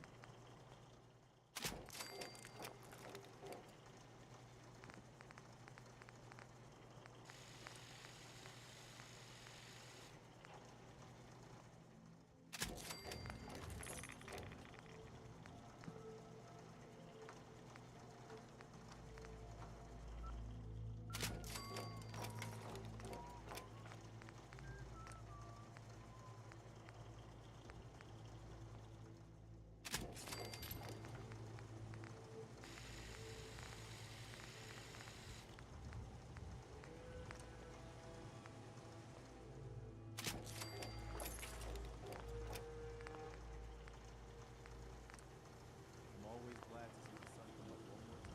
I'm always glad to see the sun come up one more time.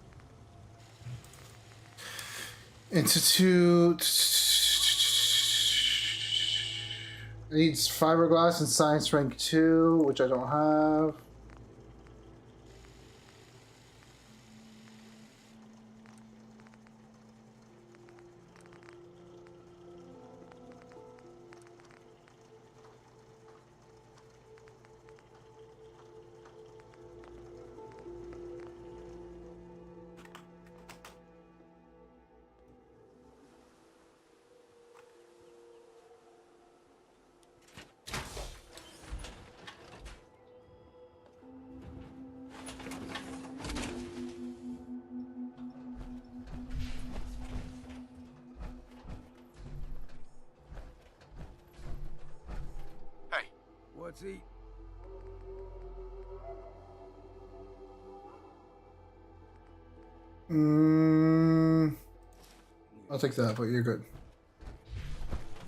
Institute needs fiberglass and science rank 2, which I don't have. What's he? I'll take that, but you're good.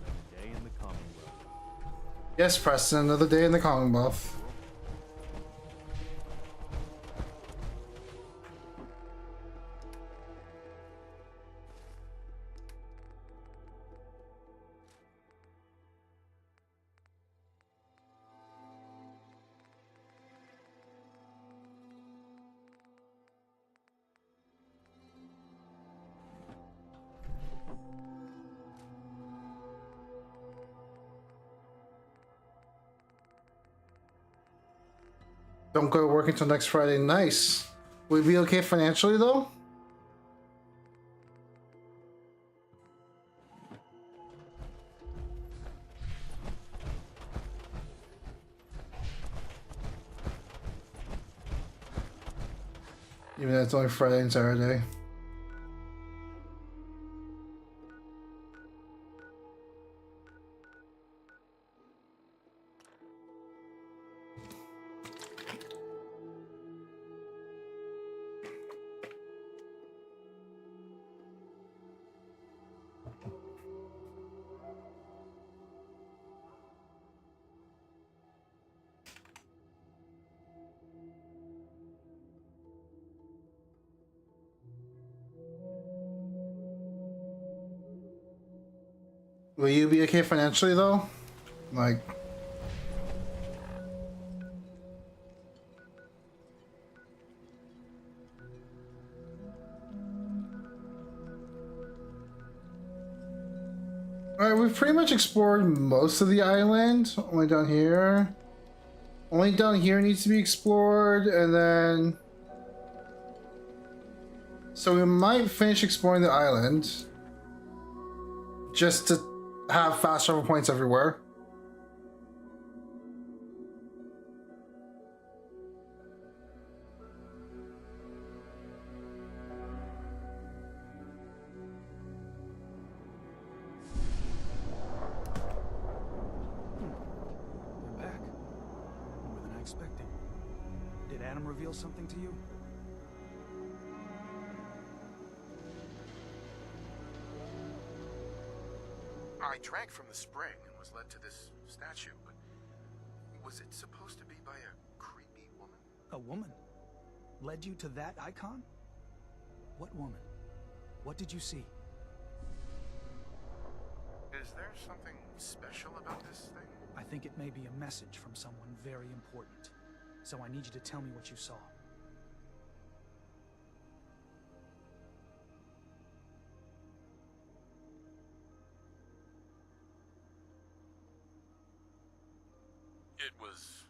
Another day in the Commonwealth. Yes, Preston, another day in the Commonwealth. Don't go to work until next Friday. Nice. Would it be okay financially though? Even though it's only Friday and Saturday. Will you be okay financially though? Like, alright, we've pretty much explored most of the island. Only down here. Only down here needs to be explored, and then... So we might finish exploring the island. Just to have fast travel points everywhere. You're back. More than I expected. Did Adam reveal something to you? I drank from the spring and was led to this statue, but was it supposed to be by a creepy woman? A woman? Led you to that icon? What woman? What did you see? Is there something special about this thing? I think it may be a message from someone very important. So I need you to tell me what you saw. It was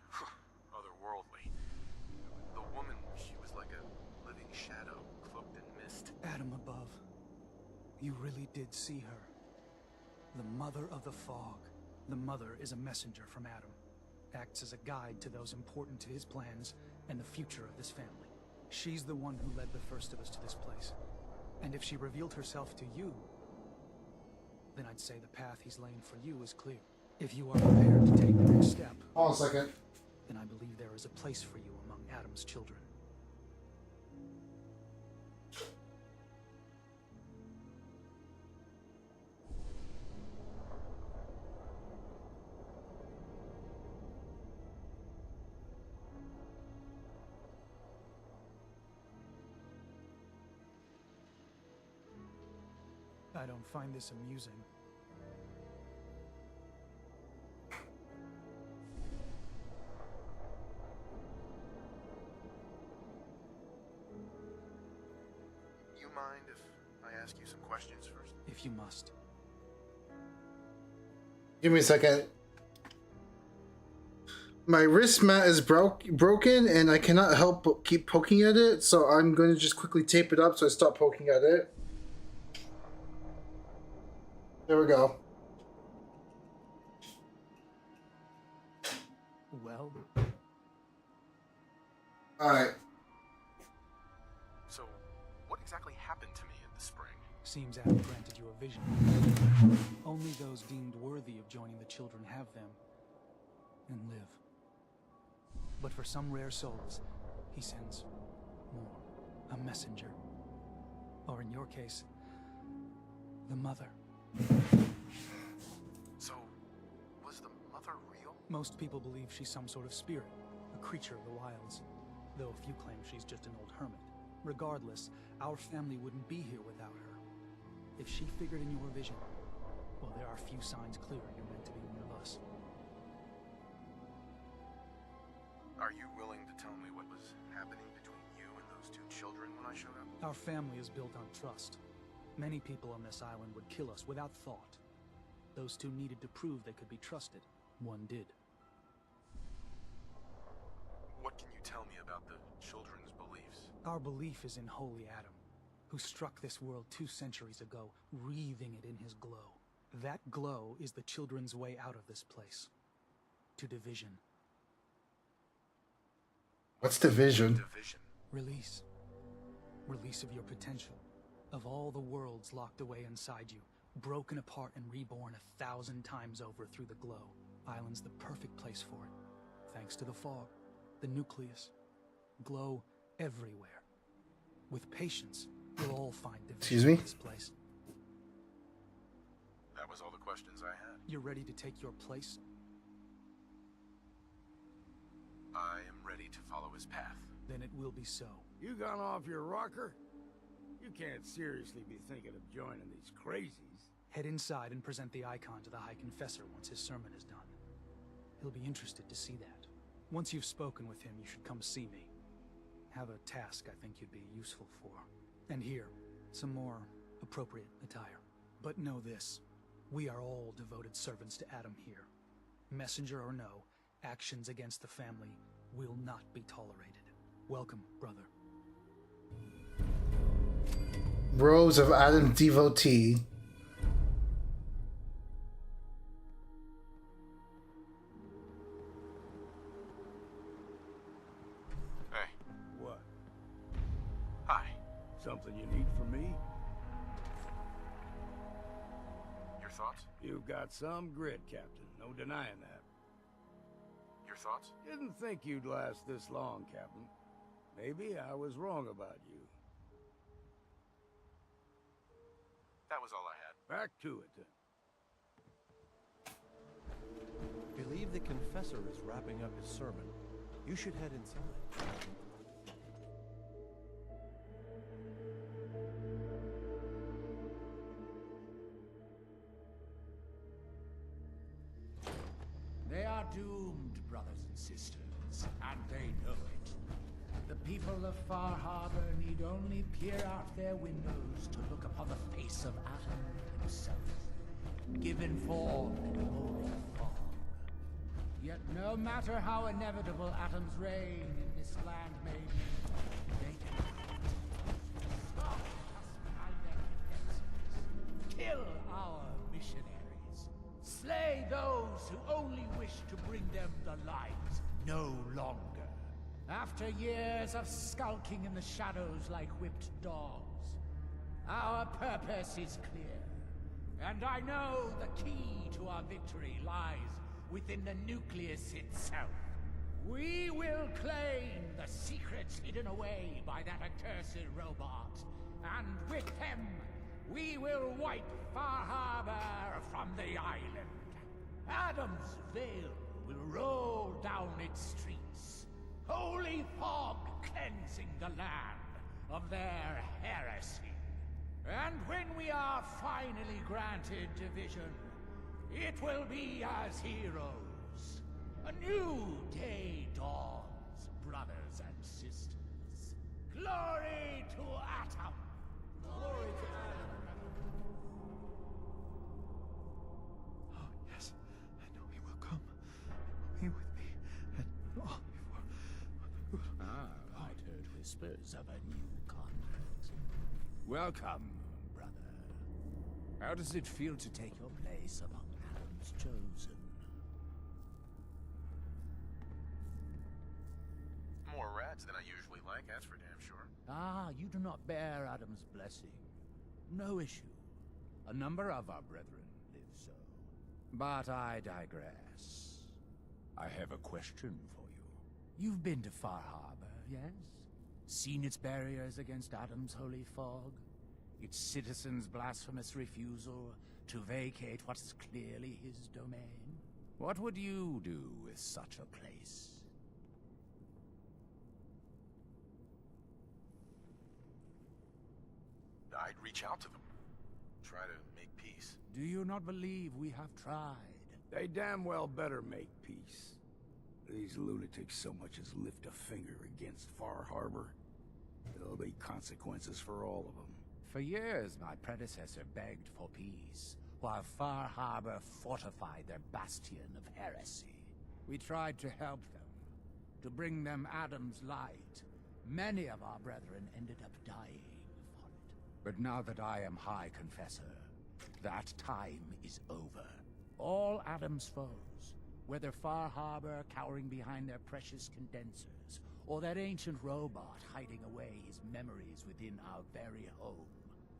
otherworldly. The woman, she was like a living shadow, cloaked in mist. Adam above. You really did see her. The Mother of the Fog. The Mother is a messenger from Adam. Acts as a guide to those important to his plans and the future of this family. She's the one who led the first of us to this place. And if she revealed herself to you, then I'd say the path he's laying for you is clear. If you are prepared to take the next step, Hold on a second. then I believe there is a place for you among Adam's children. I don't find this amusing. You mind if I ask you some questions first? If you must. Give me a second. My wrist mat is broken and I cannot help but keep poking at it, so I'm going to just quickly tape it up so I stop poking at it. There we go. Well, Alright. So, what exactly happened to me in the spring? seems Adam granted you a vision. Only those deemed worthy of joining the children have them and live. But for some rare souls, he sends more. A messenger. Or in your case, the Mother. So, was the mother real? Most people believe she's some sort of spirit, a creature of the wilds, though a few claim she's just an old hermit. Regardless, our family wouldn't be here without her. If she figured in your vision, well, there are few signs clear you're meant to be one of us. Are you willing to tell me what was happening between you and those two children when I showed up? Our family is built on trust. Many people on this island would kill us without thought. Those two needed to prove they could be trusted. One did. What can you tell about the children's beliefs. Our belief is in Holy Adam, who struck this world 2 centuries ago, wreathing it in his glow. That glow is the children's way out of this place. To division. What's division? Division. Release. Release of your potential. Of all the worlds locked away inside you, broken apart and reborn 1,000 times over through the glow. Island's the perfect place for it. Thanks to the fog, the nucleus. Glow everywhere. With patience, we'll all find Excuse division me? in this place. That was all the questions I had. You're ready to take your place? I am ready to follow his path. Then it will be so. You gone off your rocker? You can't seriously be thinking of joining these crazies. Head inside and present the icon to the High Confessor once his sermon is done. He'll be interested to see that. Once you've spoken with him, you should come see me. Have a task I think you'd be useful for. And here, some more appropriate attire. But know this, we are all devoted servants to Adam here. Messenger or no, actions against the family will not be tolerated. Welcome, brother. Rose of Adam devotee. Hey. What? Hi. Something you need from me? Your thoughts? You've got some grit, Captain. No denying that. Your thoughts? Didn't think you'd last this long, Captain. Maybe I was wrong about you. That was all I had. Back to it, then. Believe the confessor is wrapping up his sermon. You should head inside. They are doomed, brothers and sisters, and they know it. The people of Far Harbor need only peer out their windows to look upon the face of Adam himself, given form in a holy fog. Yet no matter how inevitable Adam's reign in this land may be, they cannot stop us behind their defenses. Kill our missionaries. Slay those who only wish to bring them the light no longer. After years of skulking in the shadows like whipped dogs, our purpose is clear. And I know the key to our victory lies within the nucleus itself. We will claim the secrets hidden away by that accursed robot. And with them, we will wipe Far Harbor from the island. Adam's veil will roll down its streets. Holy fog cleansing the land of their heresy. And when we are finally granted division, it will be as heroes. A new day dawns, brothers and sisters. Glory to Atom! Glory to Adam! Oh, yes. I know he will come. He will be with me. And all before. I'd heard whispers of a new convert. Welcome, brother. How does it feel to take your place among Adam's chosen? More rats than I usually like, that's for damn sure. Ah, you do not bear Adam's blessing. No issue. A number of our brethren live so. But I digress. I have a question for you. You've been to Far Harbor, yes? Seen its barriers against Adam's holy fog? Its citizens' blasphemous refusal to vacate what is clearly his domain? What would you do with such a place? I'd reach out to them. Try to make peace. Do you not believe we have tried? They damn well better make peace. These lunatics so much as lift a finger against Far Harbor. There'll be consequences for all of them. For years, my predecessor begged for peace, while Far Harbor fortified their bastion of heresy. We tried to help them, to bring them Adam's light. Many of our brethren ended up dying for it. But now that I am High Confessor, that time is over. All Adam's foes, whether Far Harbor cowering behind their precious condensers, or that ancient robot hiding away his memories within our very home,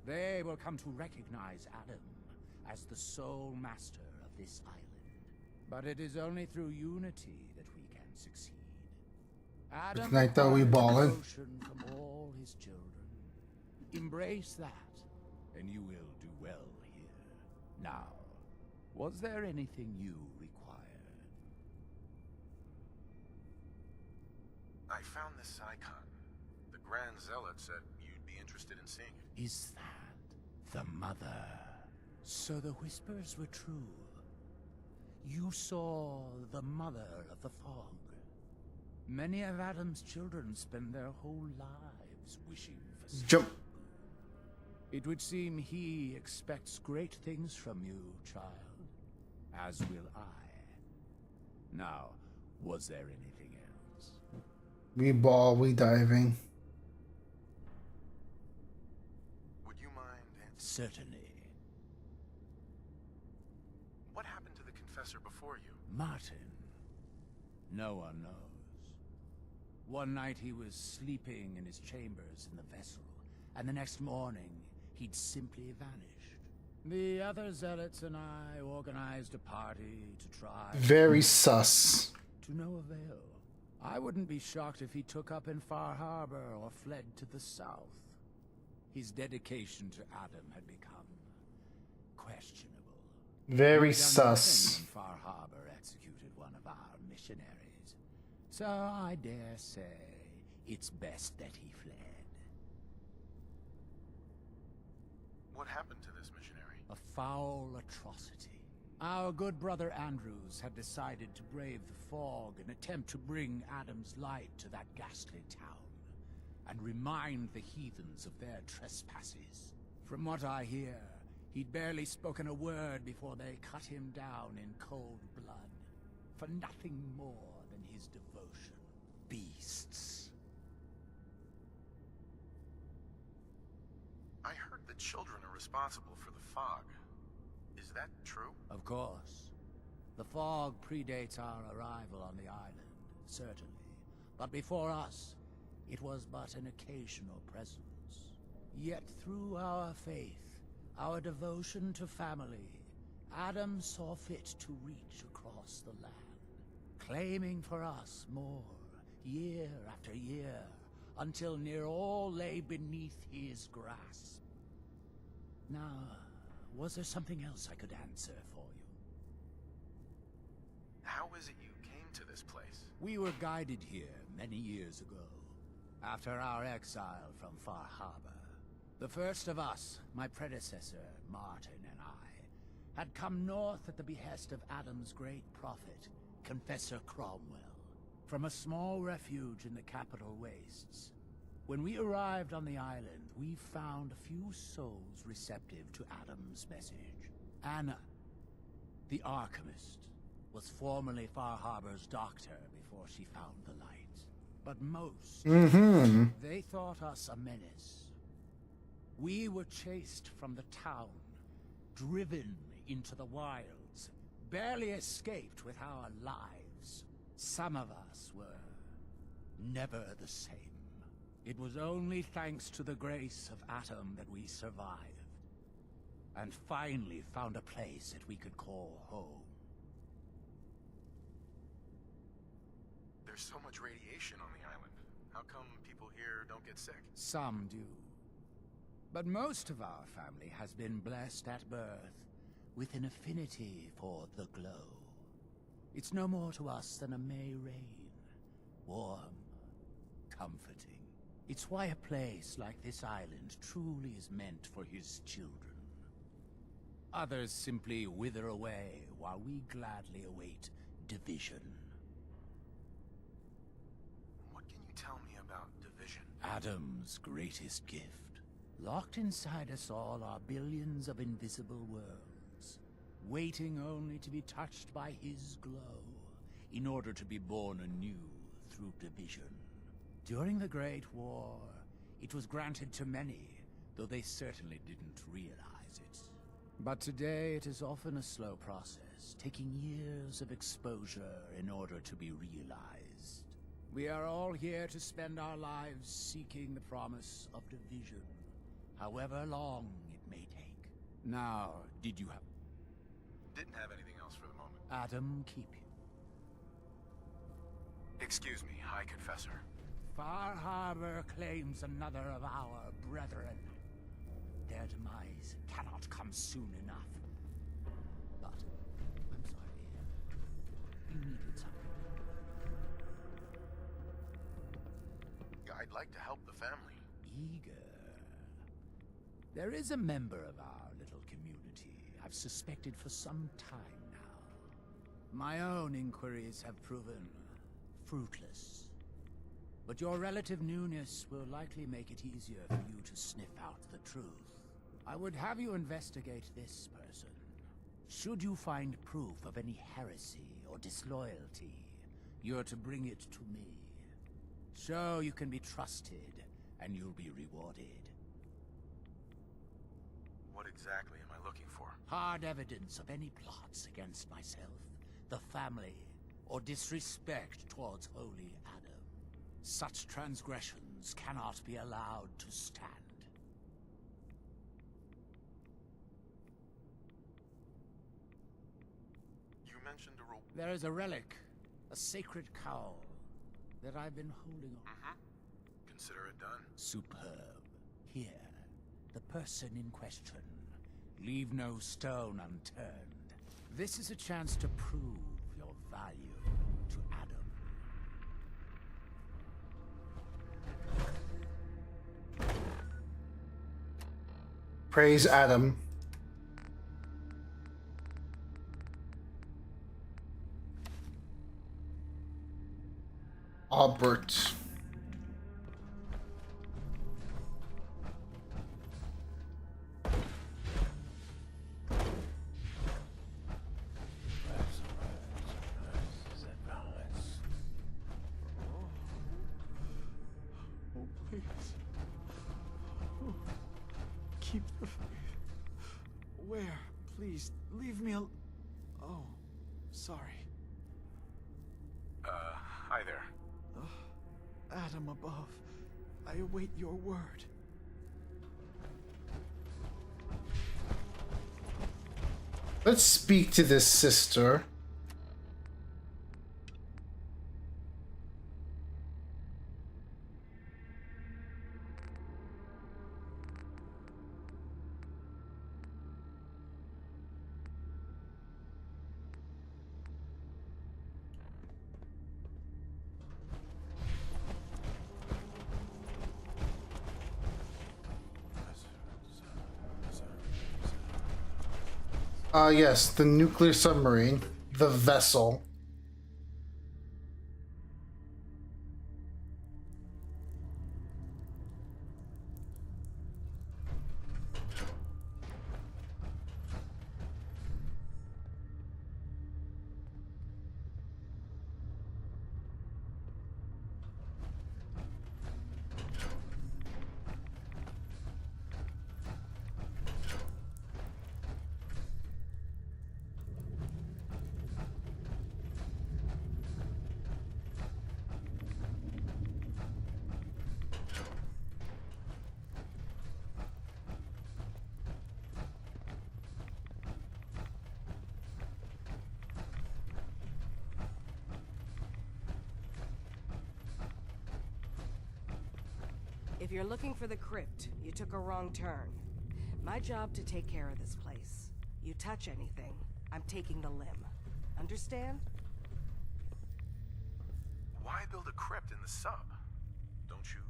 they will come to recognize Adam as the sole master of this island. But it is only through unity that we can succeed. Adam Tonight though we ballin'. devotion from all his children. Embrace that, and you will do well here. Now, was there anything you required? I found this icon. The Grand Zealot said you'd be interested in seeing it. Is that the mother? So the whispers were true. You saw the mother of the fog. Many of Adam's children spend their whole lives wishing for something. Jump. It would seem he expects great things from you, child. As will I. Now, was there anything else? We ball, we diving. Would you mind Certainly. What happened to the Confessor before you? Martin. No one knows. One night he was sleeping in his chambers in the vessel, and the next morning he'd simply vanished. The other zealots and I organized a party to try. Very sus. To no avail. I wouldn't be shocked if he took up in Far Harbor or fled to the south. His dedication to Adam had become questionable. Very He'd done sus. nothing when Far Harbor executed one of our missionaries. So I dare say it's best that he fled. What happened to this missionary? A foul atrocity. Our good brother Andrews had decided to brave the fog and attempt to bring Adam's light to that ghastly town, and remind the heathens of their trespasses. From what I hear, he'd barely spoken a word before they cut him down in cold blood, for nothing more than his devotion. Beasts. I heard the children are responsible for the fog. Is that true? Of course. The fog predates our arrival on the island, certainly. But before us, it was but an occasional presence. Yet through our faith, our devotion to family, Adam saw fit to reach across the land, claiming for us more, year after year, until near all lay beneath his grasp. Now, was there something else I could answer for you? How is it you came to this place? We were guided here many years ago, after our exile from Far Harbor. The first of us, my predecessor, Martin, and I, had come north at the behest of Adam's great prophet, Confessor Cromwell, from a small refuge in the capital wastes. When we arrived on the island, we found a few souls receptive to Adam's message. Anna, the Archimist, was formerly Far Harbor's doctor before she found the light. But most, they thought us a menace. We were chased from the town, driven into the wilds, barely escaped with our lives. Some of us were never the same. It was only thanks to the grace of Adam that we survived, and finally found a place that we could call home. There's so much radiation on the island. How come people here don't get sick? Some do. But most of our family has been blessed at birth with an affinity for the glow. It's no more to us than a May rain, warm, comforting. It's why a place like this island truly is meant for his children. Others simply wither away while we gladly await division. What can you tell me about division? Adam's greatest gift. Locked inside us all are billions of invisible worlds, waiting only to be touched by his glow, in order to be born anew through division. During the Great War, it was granted to many, though they certainly didn't realize it. But today it is often a slow process, taking years of exposure in order to be realized. We are all here to spend our lives seeking the promise of division, however long it may take. Now, did you have... Didn't have anything else for the moment. Adam, keep you. Excuse me, High Confessor. Far Harbor claims another of our brethren. Their demise cannot come soon enough. But, I'm sorry, you needed something. I'd like to help the family. Eager. There is a member of our little community I've suspected for some time now. My own inquiries have proven fruitless. But your relative newness will likely make it easier for you to sniff out the truth. I would have you investigate this person. Should you find proof of any heresy or disloyalty, you're to bring it to me. Show you can be trusted, and you'll be rewarded. What exactly am I looking for? Hard evidence of any plots against myself, the family, or disrespect towards Holy Adam. Such transgressions cannot be allowed to stand. You mentioned a role. There is a relic, a sacred cowl, that I've been holding on. Consider it done. Superb. Here, the person in question. Leave no stone unturned. This is a chance to prove your value to Adam. Praise Adam. Albert. Oh, please. Oh, keep the faith. Where? Please, leave me Oh, sorry. Hi there. Adam above, I await your word. Let's speak to this sister. Yes, the nuclear submarine, the vessel. If you're looking for the crypt, you took a wrong turn. My job to take care of this place. You touch anything, I'm taking the limb. Understand? Why build a crypt in the sub? Don't you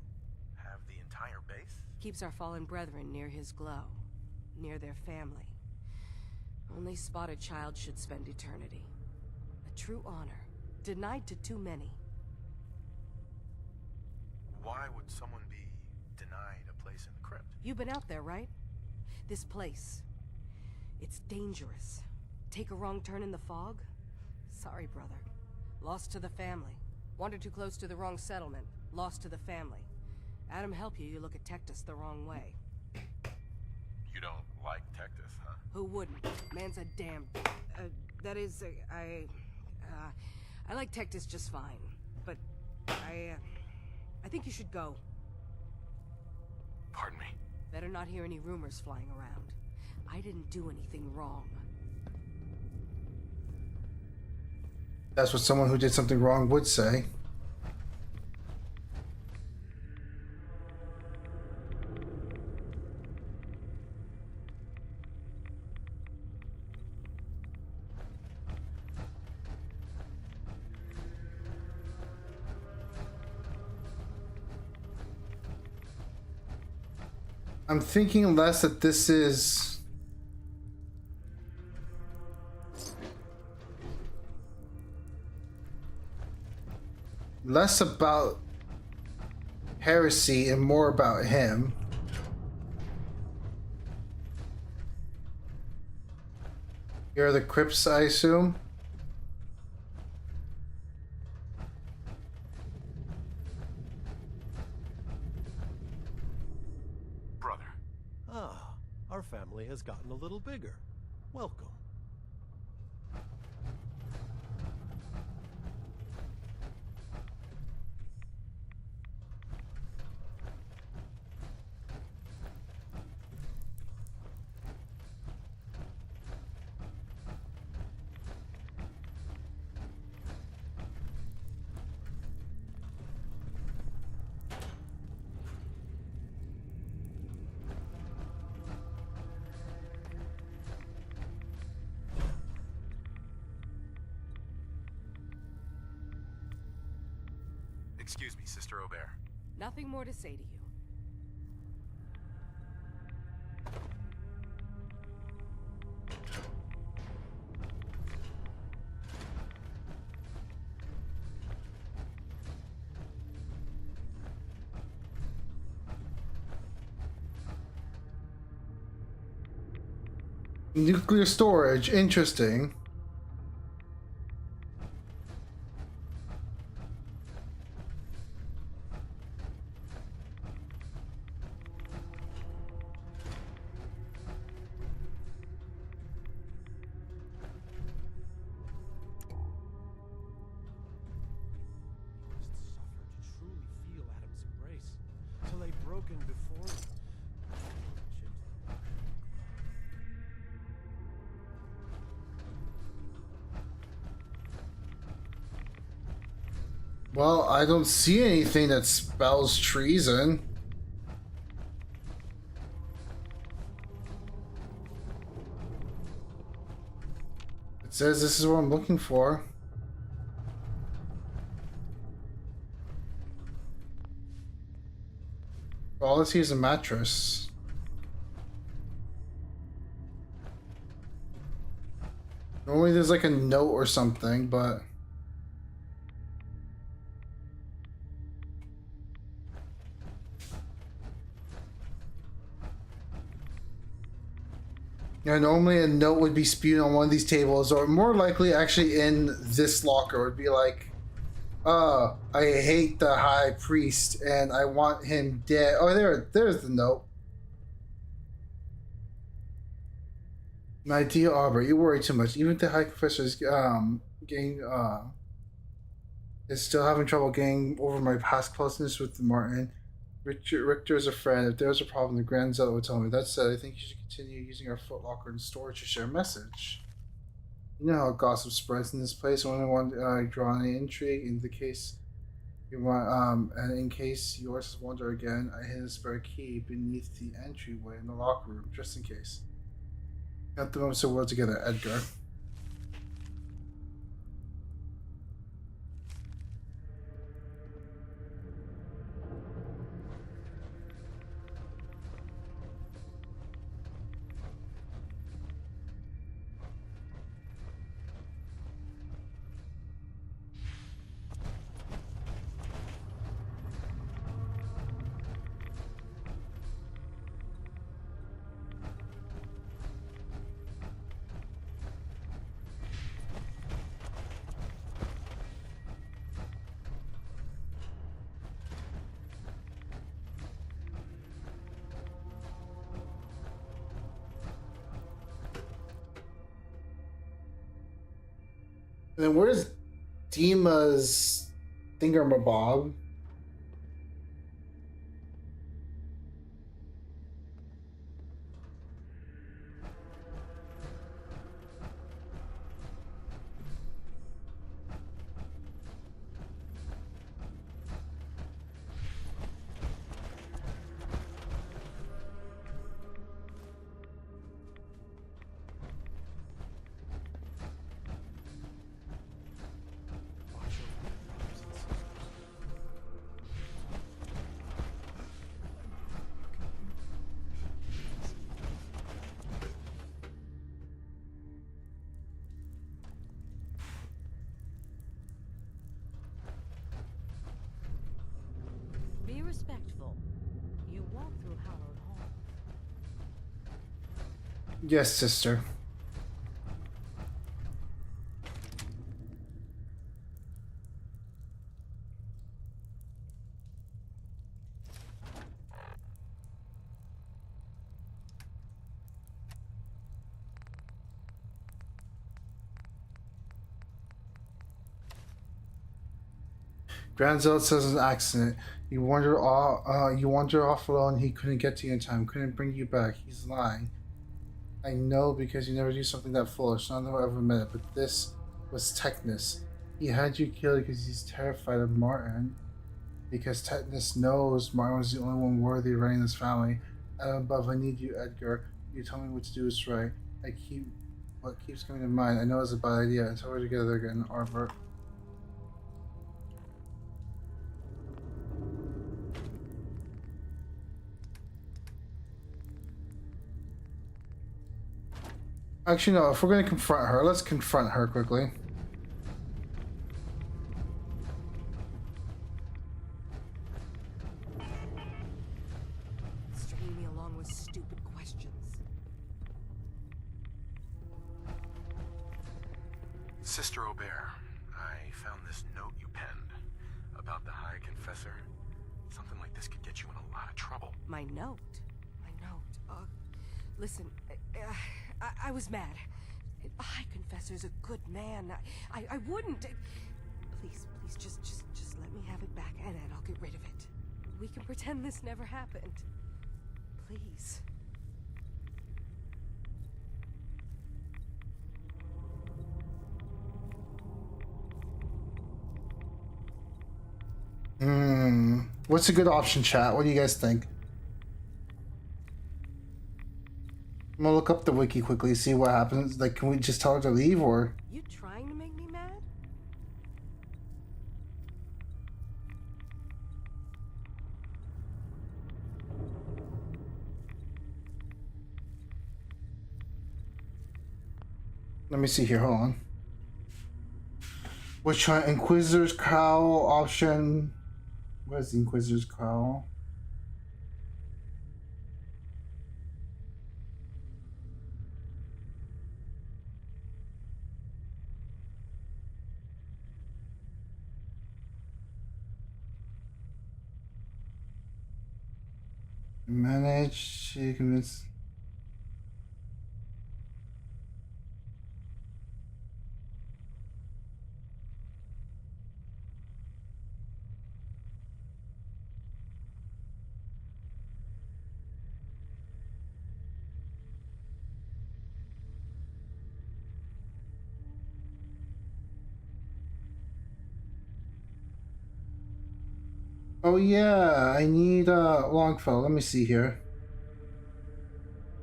have the entire base? Keeps our fallen brethren near his glow, near their family. Only spotted child should spend eternity. A true honor, denied to too many. Why would someone be denied a place in the crypt? You've been out there, right? This place. It's dangerous. Take a wrong turn in the fog? Sorry, brother. Lost to the family. Wandered too close to the wrong settlement. Lost to the family. Adam help you, you look at Tectus the wrong way. You don't like Tectus, huh? Who wouldn't? Man's a damn... that is, I like Tectus just fine. But, I think you should go. Pardon me? Better not hear any rumors flying around. I didn't do anything wrong. That's what someone who did something wrong would say. I'm thinking less that this is less about heresy and more about him. Here are the crypts, I assume. Ah, our family has gotten a little bigger. Welcome. Excuse me, Sister Aubert. Nothing more to say to you. Nuclear storage, interesting. Well, I don't see anything that spells treason. It says this is what I'm looking for. All I see is a mattress. Normally there's like a note or something, but... Yeah, normally a note would be spewed on one of these tables, or more likely actually in this locker. It would be like, I hate the high priest and I want him dead. Oh, there's the note. My dear Aubrey, you worry too much. Even the high professor is is still having trouble getting over my past closeness with Martin. Richter is a friend. If there's a problem, the Grand Zealot would tell me. That said, I think you should continue using our footlocker and storage to share a message. You know how gossip spreads in this place. I only want to draw any intrigue. In the case you want, and in case yours wander again, I hid a spare key beneath the entryway in the locker room, just in case. Got the moment so well together, Edgar. And then where's Dima's thingamabob? Be respectful. You walk through Hallowed Hall. Yes, sister. Granzel says an accident. You wander off alone. He couldn't get to you in time. Couldn't bring you back. He's lying. I know because you never do something that foolish. None of them ever met. But this was Technus. He had you killed because he's terrified of Martin. Because Technus knows Martin was the only one worthy of running this family. And above, I need you, Edgar. You tell me what to do is right. What keeps coming to mind. I know it's a bad idea. Until we're together again, Arbor. Actually, no, if we're going to confront her, let's confront her quickly. Stringing me along with stupid questions. Sister Aubert, I found this note you penned about the High Confessor. Something like this could get you in a lot of trouble. My note. Listen, I was mad. High Confessor's a good man. I wouldn't. Please, just let me have it back, and I'll get rid of it. We can pretend this never happened. Please. What's a good option, chat? What do you guys think? I'm gonna look up the wiki quickly, see what happens. Like, can we just tell her to leave, or? You trying to make me mad? Let me see here, hold on. Which one? Inquisitor's Cowl option. What is the Inquisitor's Cowl? Manage to convince. Oh yeah, I need Longfellow. Let me see here.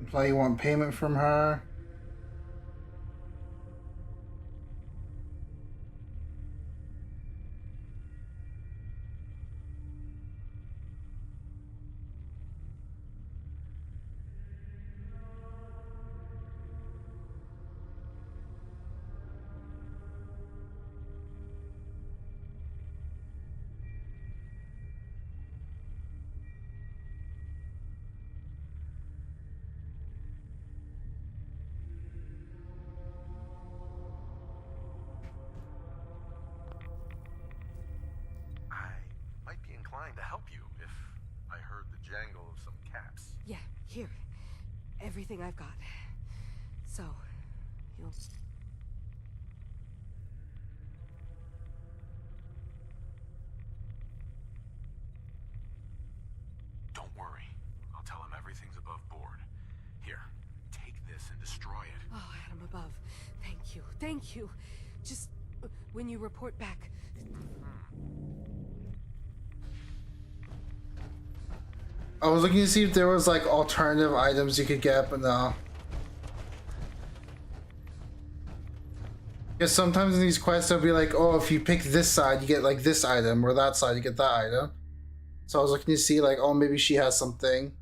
Employee want payment from her. To help you if I heard the jangle of some caps. Yeah, here. Everything I've got. So, you'll... above board. Here, take this and destroy it. Oh, Adam above. Thank you. Thank you. Just when you report back. I was looking to see if there was like alternative items you could get, but no. Because sometimes in these quests they'll be like, oh, if you pick this side, you get like this item, or that side, you get that item. So I was looking to see like, oh, maybe she has something.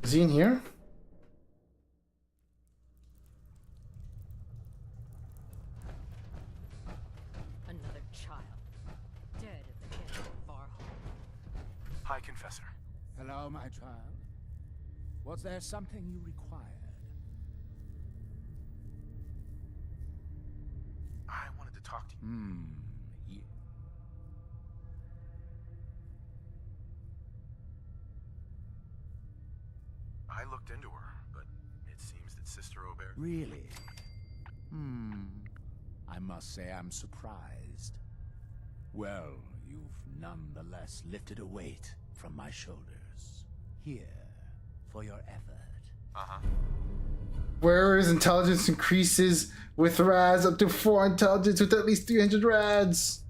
Is he in here? Another child. Dead at the hands of Far Harbor. High Confessor. Hello, my child. Was there something you required? I wanted to talk to you. I looked into her, but it seems that Sister Aubert... Really? I must say I'm surprised. Well, you've nonetheless lifted a weight from my shoulders. Here, for your effort. Wearer's intelligence increases with rads up to 4 intelligence with at least 300 rads.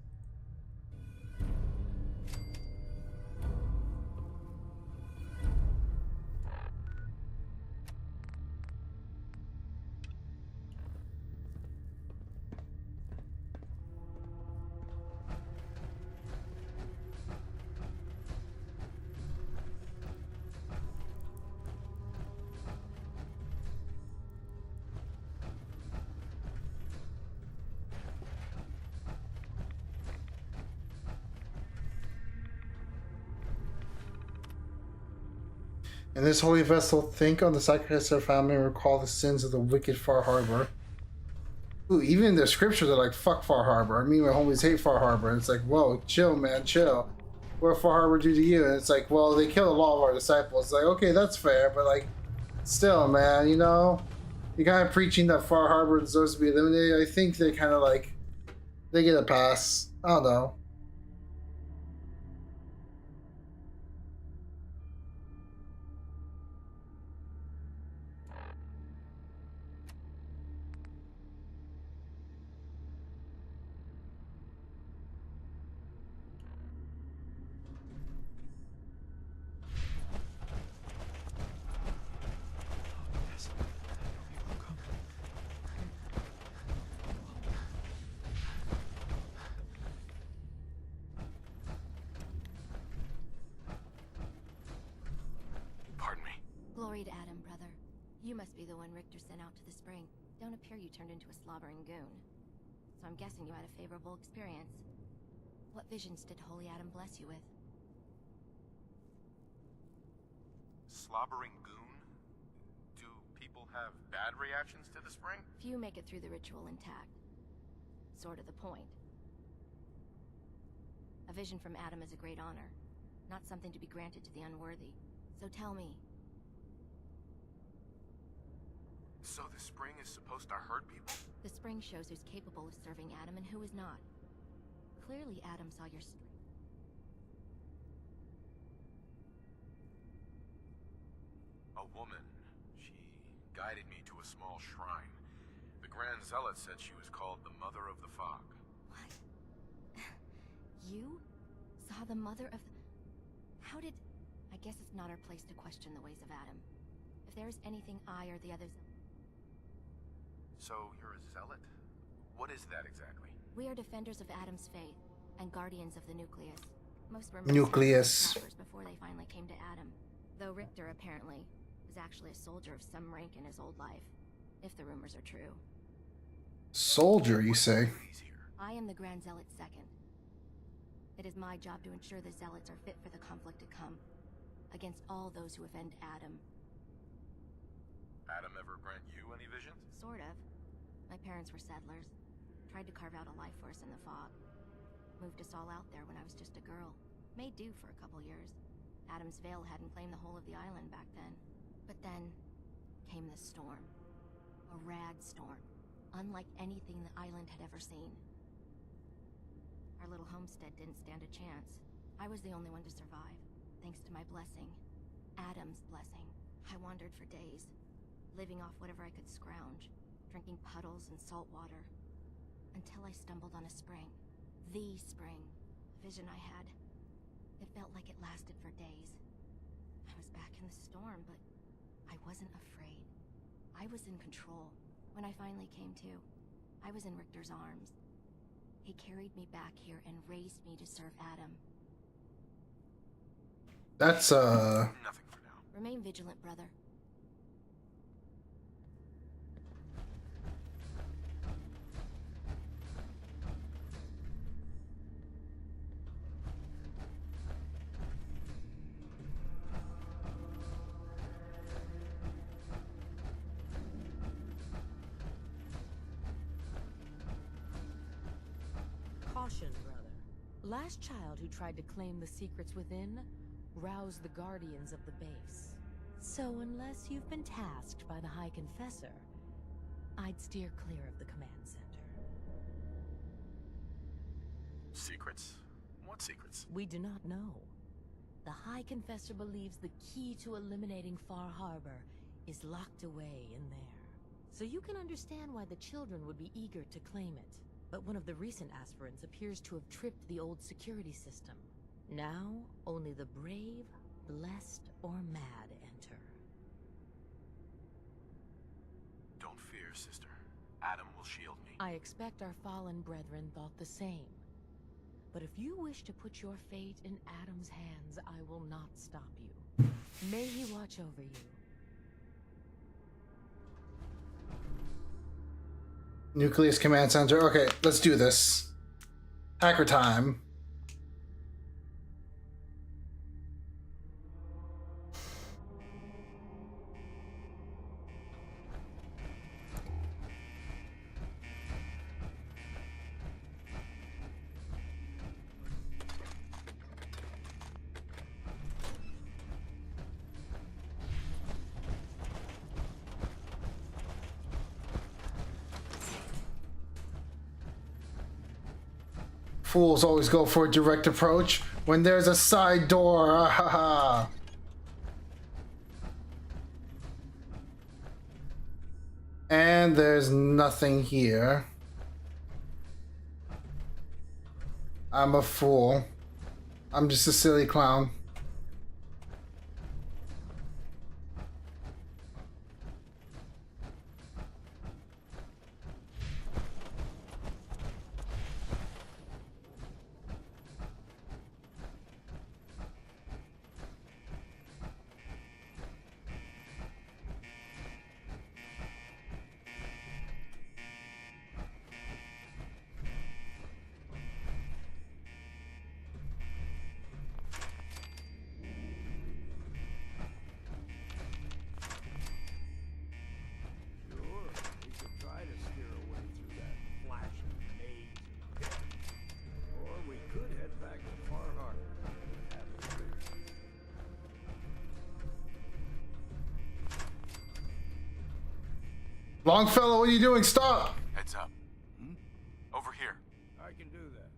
In this holy vessel, think on the sacrifice of our family and recall the sins of the wicked Far Harbor. Ooh, even in the scriptures, they're like, fuck Far Harbor. I mean, my homies hate Far Harbor. And it's like, whoa, chill, man, chill. What did Far Harbor do to you? And it's like, well, they killed a lot of our disciples. It's like, okay, that's fair, but like, still, man, you know? You're kind of preaching that Far Harbor deserves to be eliminated. I think they kind of like, they get a pass. I don't know. Glory to Adam, brother. You must be the one Richter sent out to the spring. Don't appear you turned into a slobbering goon. So I'm guessing you had a favorable experience. What visions did Holy Adam bless you with? Slobbering goon? Do people have bad reactions to the spring? Few make it through the ritual intact. Sort of the point. A vision from Adam is a great honor, not something to be granted to the unworthy. So tell me, so the spring is supposed to hurt people? the spring shows who's capable of serving Adam and who is not. Clearly Adam saw your strength. A woman. She guided me to a small shrine. The Grand Zealot said she was called the Mother of the Fog. What? You saw the mother of the... How did... I guess it's not our place to question the ways of Adam. If there is anything I or the others... So you're a zealot? What is that exactly? We are defenders of Adam's faith, and guardians of the Nucleus. Most were Nucleus. before they finally came to Adam. Though Richter, apparently, was actually a soldier of some rank in his old life. If the rumors are true. Soldier, you say? I am the Grand Zealot Second. It is my job to ensure the Zealots are fit for the conflict to come. Against all those who offend Adam. Adam ever grant you any visions? Sort of. My parents were settlers. Tried to carve out a life for us in the fog. Moved us all out there when I was just a girl. Made do for a couple years. Adam's Veil hadn't claimed the whole of the island back then. But then came the storm. A rad storm, unlike anything the island had ever seen. Our little homestead didn't stand a chance. I was the only one to survive, thanks to my blessing. Adam's blessing. I wandered for days, living off whatever I could scrounge, drinking puddles and salt water, until I stumbled on a spring. The spring. A vision I had. It felt like it lasted for days. I was back in the storm, but I wasn't afraid. I was in control. When I finally came to, I was in Richter's arms. He carried me back here and raised me to serve Adam. That's Nothing for now. Remain vigilant, brother. Caution, brother. Last child who tried to claim the secrets within roused the guardians of the base. So unless you've been tasked by the High Confessor, I'd steer clear of the command center. Secrets? What secrets? We do not know. The High Confessor believes the key to eliminating Far Harbor is locked away in there. So you can understand why the children would be eager to claim it. But one of the recent aspirants appears to have tripped the old security system. Now, only the brave, blessed, or mad enter. Don't fear, sister. Adam will shield me. I expect our fallen brethren thought the same. But if you wish to put your fate in Adam's hands, I will not stop you. May he watch over you. Nucleus Command Center. Okay, let's do this. Hacker time. Fools always go for a direct approach when there's a side door. Ah, ha, ha. And there's nothing here. I'm a fool. I'm just a silly clown. Longfellow, what are you doing? Stop! Heads up. Over here. I can do that.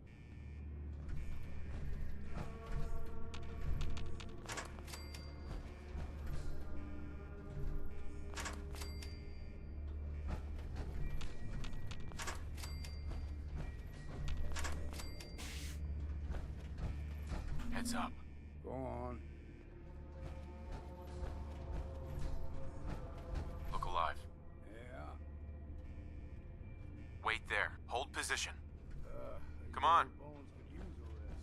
Heads up. Go on. Look alive. Yeah. Wait there. Hold position. These Come on. old bones could use a rest.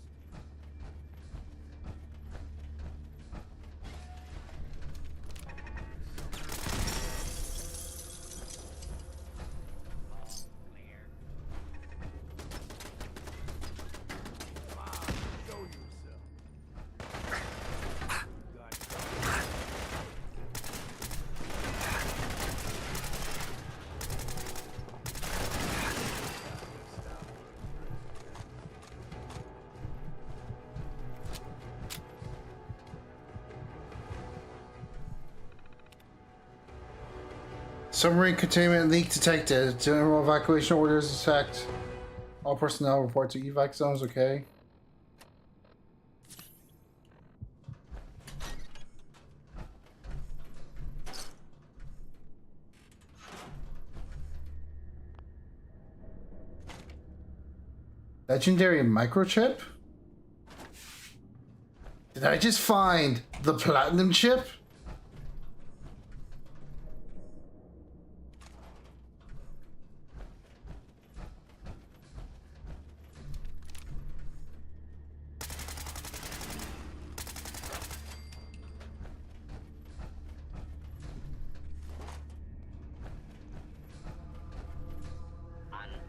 Come on, show yourself. Submarine containment leak detected. General evacuation orders effect. All personnel report to evac zones. Okay. Legendary microchip? Did I just find the platinum chip?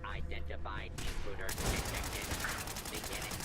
Unidentified intruder detected. Beginning.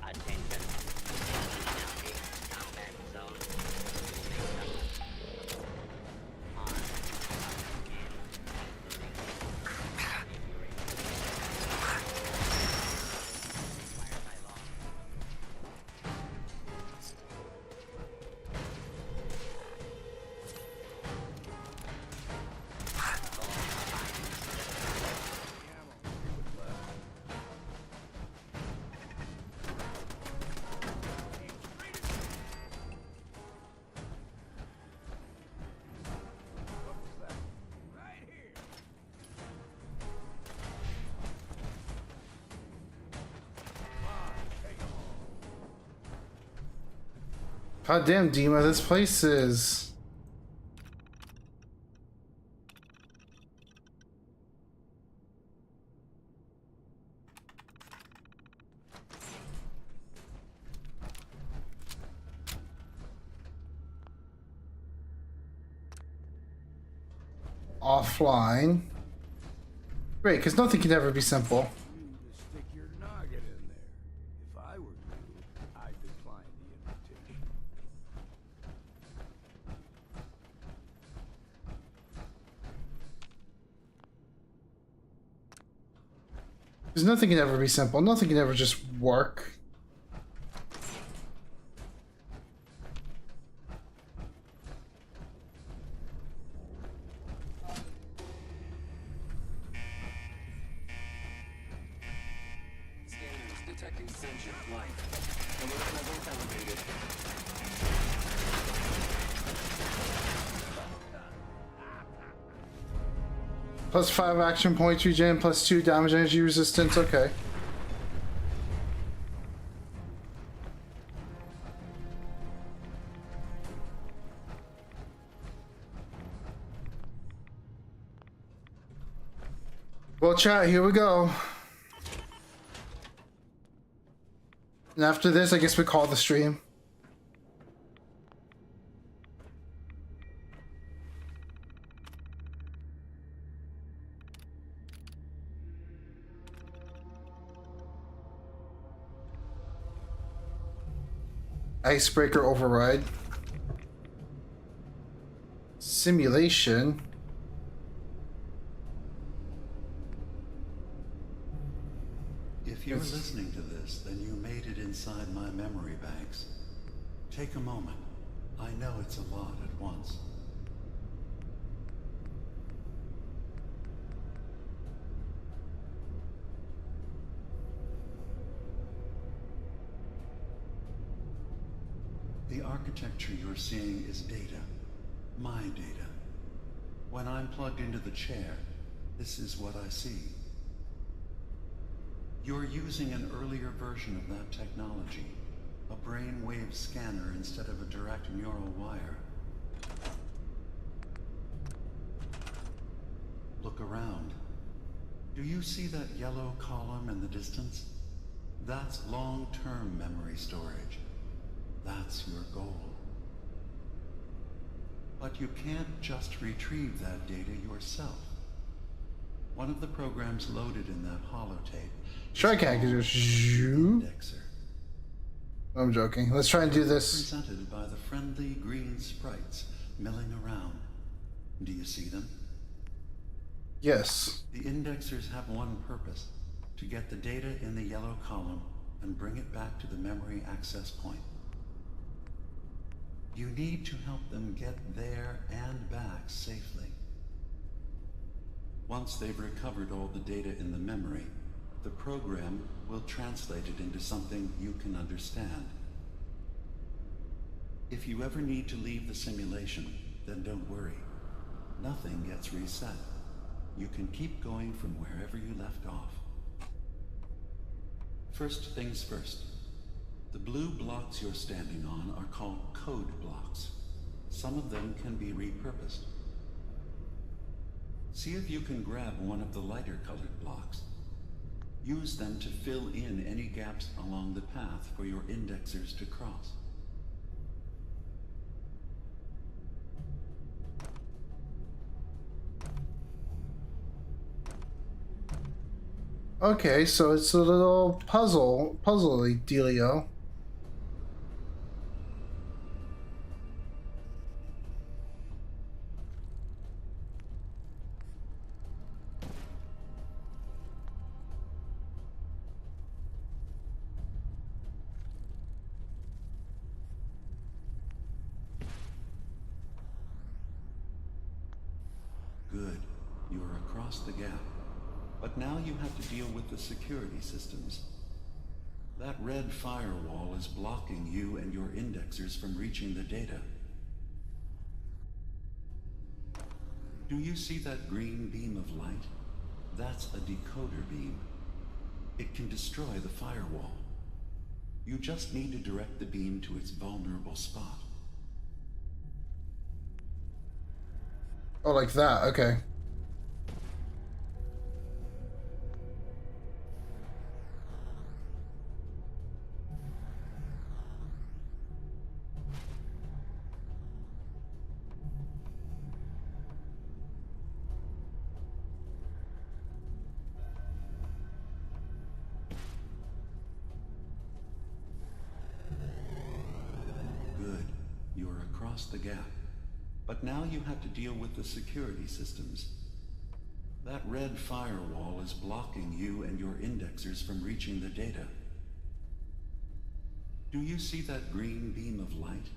Attention. Enemy combat zone. God damn, Dima, this place is... offline. Great, because nothing can ever be simple. You just stick your noggin in there. If I were you, I'd decline the invitation. Because nothing can ever be simple. Nothing can ever just work. Scanners detecting sentient life. Alert levels elevated. +5 action points regen, +2 damage energy resistance. Okay. Well, chat, here we go. And after this, I guess we call the stream. Icebreaker override. Simulation. If you're listening to this, then you made it inside my memory banks. Take a moment. I know it's a lot at once. The architecture you're seeing is data. My data. When I'm plugged into the chair, this is what I see. You're using an earlier version of that technology. A brainwave scanner instead of a direct neural wire. Look around. Do you see that yellow column in the distance? That's long-term memory storage. That's your goal. But you can't just retrieve that data yourself. One of the programs loaded in that holotape. Sure, I can just zoom. I'm joking. Let's try and do this. Represented by the friendly green sprites milling around. Do you see them? Yes. The indexers have one purpose: to get the data in the yellow column and bring it back to the memory access point. You need to help them get there and back safely. Once they've recovered all the data in the memory, the program will translate it into something you can understand. If you ever need to leave the simulation, then don't worry. Nothing gets reset. You can keep going from wherever you left off. First things first. The blue blocks you're standing on are called code blocks. Some of them can be repurposed. See if you can grab one of the lighter colored blocks. Use them to fill in any gaps along the path for your indexers to cross. Okay, so it's a little puzzly dealio. Good. You're across the gap. But now you have to deal with the security systems. That red firewall is blocking you and your indexers from reaching the data. Do you see that green beam of light? That's a decoder beam. It can destroy the firewall. You just need to direct the beam to its vulnerable spot. Oh, like that, okay. Good. You're across the gap. But now you have to deal with the security systems. That red firewall is blocking you and your indexers from reaching the data. Do you see that green beam of light?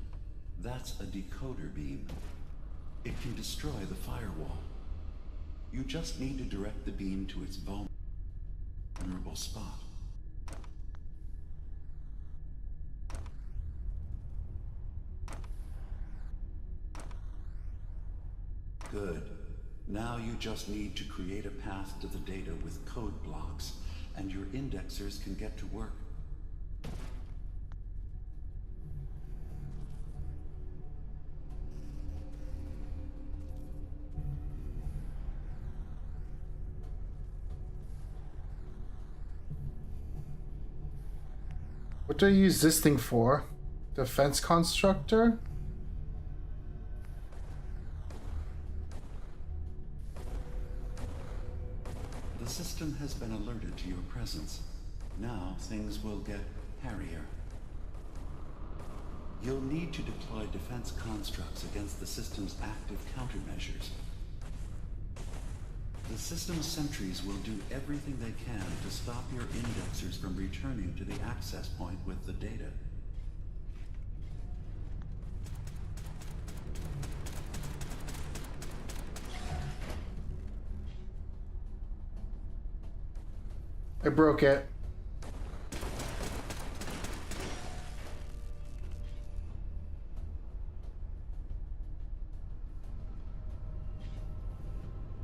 That's a decoder beam. It can destroy the firewall. You just need to direct the beam to its vulnerable spot. Good. Now you just need to create a path to the data with code blocks, and your indexers can get to work. What do I use this thing for? Defense constructor? The system has been alerted to your presence. Now things will get hairier. You'll need to deploy defense constructs against the system's active countermeasures. The system's sentries will do everything they can to stop your indexers from returning to the access point with the data. I broke it.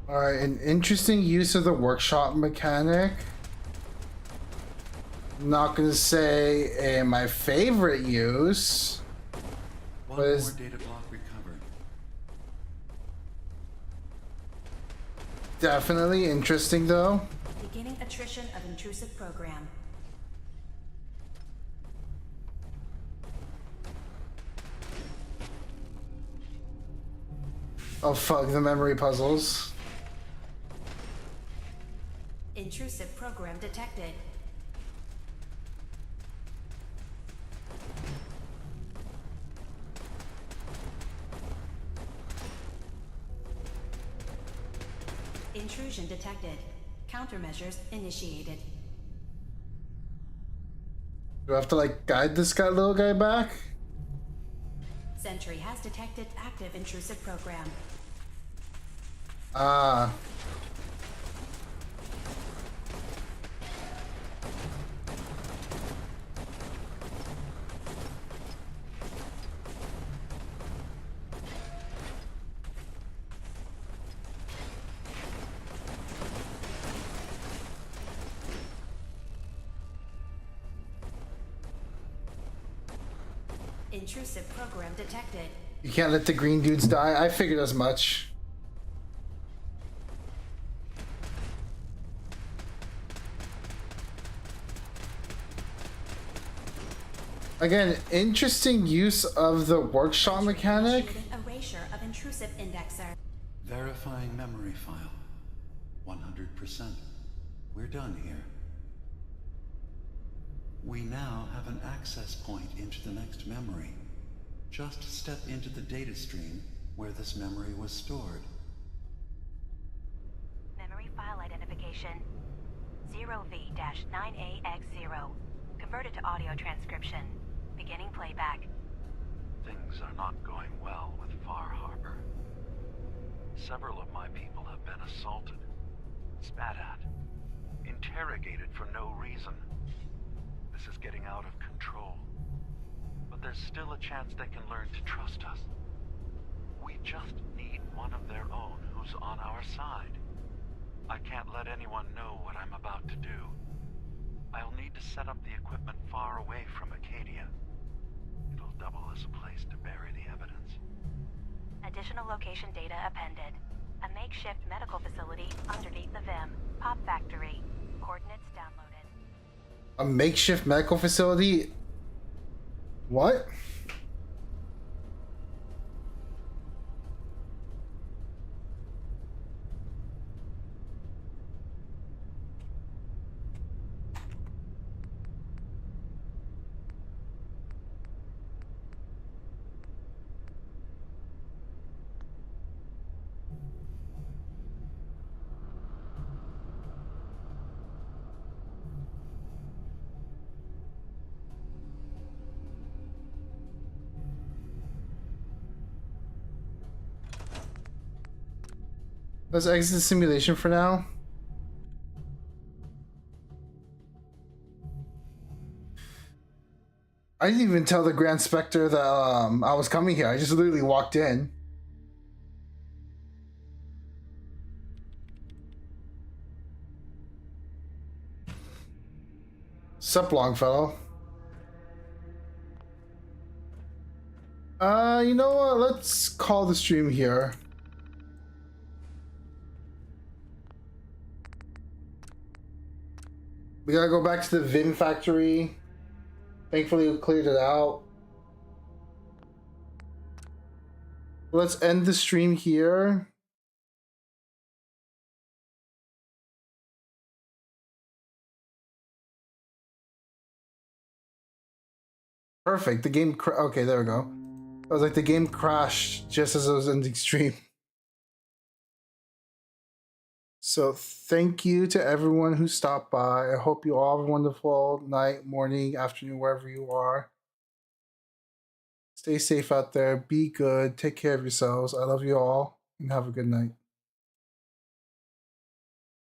Alright, an interesting use of the workshop mechanic. Not gonna say my favorite use. One more data block recovered. Definitely interesting though. Beginning attrition of intrusive program. Oh fuck, the memory puzzles. Intrusive program detected. Intrusion detected. Countermeasures initiated. Do I have to like guide this guy, little guy back? Sentry has detected active intrusive program. Ah. Intrusive program detected. You can't let the green dudes die. I figured as much. Again, interesting use of the workshop mechanic. Erasure of intrusive indexer. Verifying memory file. 100%. We're done here. We now have an access point into the next memory. Just step into the data stream where this memory was stored. Memory file identification 0V-9AX0. Converted to audio transcription. Beginning playback. Things are not going well with Far Harbor. Several of my people have been assaulted, spat at, interrogated for no reason. This is getting out of control. But there's still a chance they can learn to trust us. We just need one of their own who's on our side. I can't let anyone know what I'm about to do. I'll need to set up the equipment far away from Acadia. It'll double as a place to bury the evidence. Additional location data appended. A makeshift medical facility underneath the VIM. Pop factory. Coordinates downloaded. A makeshift medical facility? What? Let's exit the simulation for now. I didn't even tell the Grand Spectre that I was coming here. I just literally walked in. Sup, Longfellow? You know what? Let's call the stream here. We gotta go back to the Vin factory. Thankfully, we cleared it out. Let's end the stream here. Perfect. The game okay, there we go. I was like, the game crashed just as I was ending stream. So thank you to everyone who stopped by. I hope you all have a wonderful night, morning, afternoon, wherever you are. Stay safe out there. Be good. Take care of yourselves. I love you all and have a good night.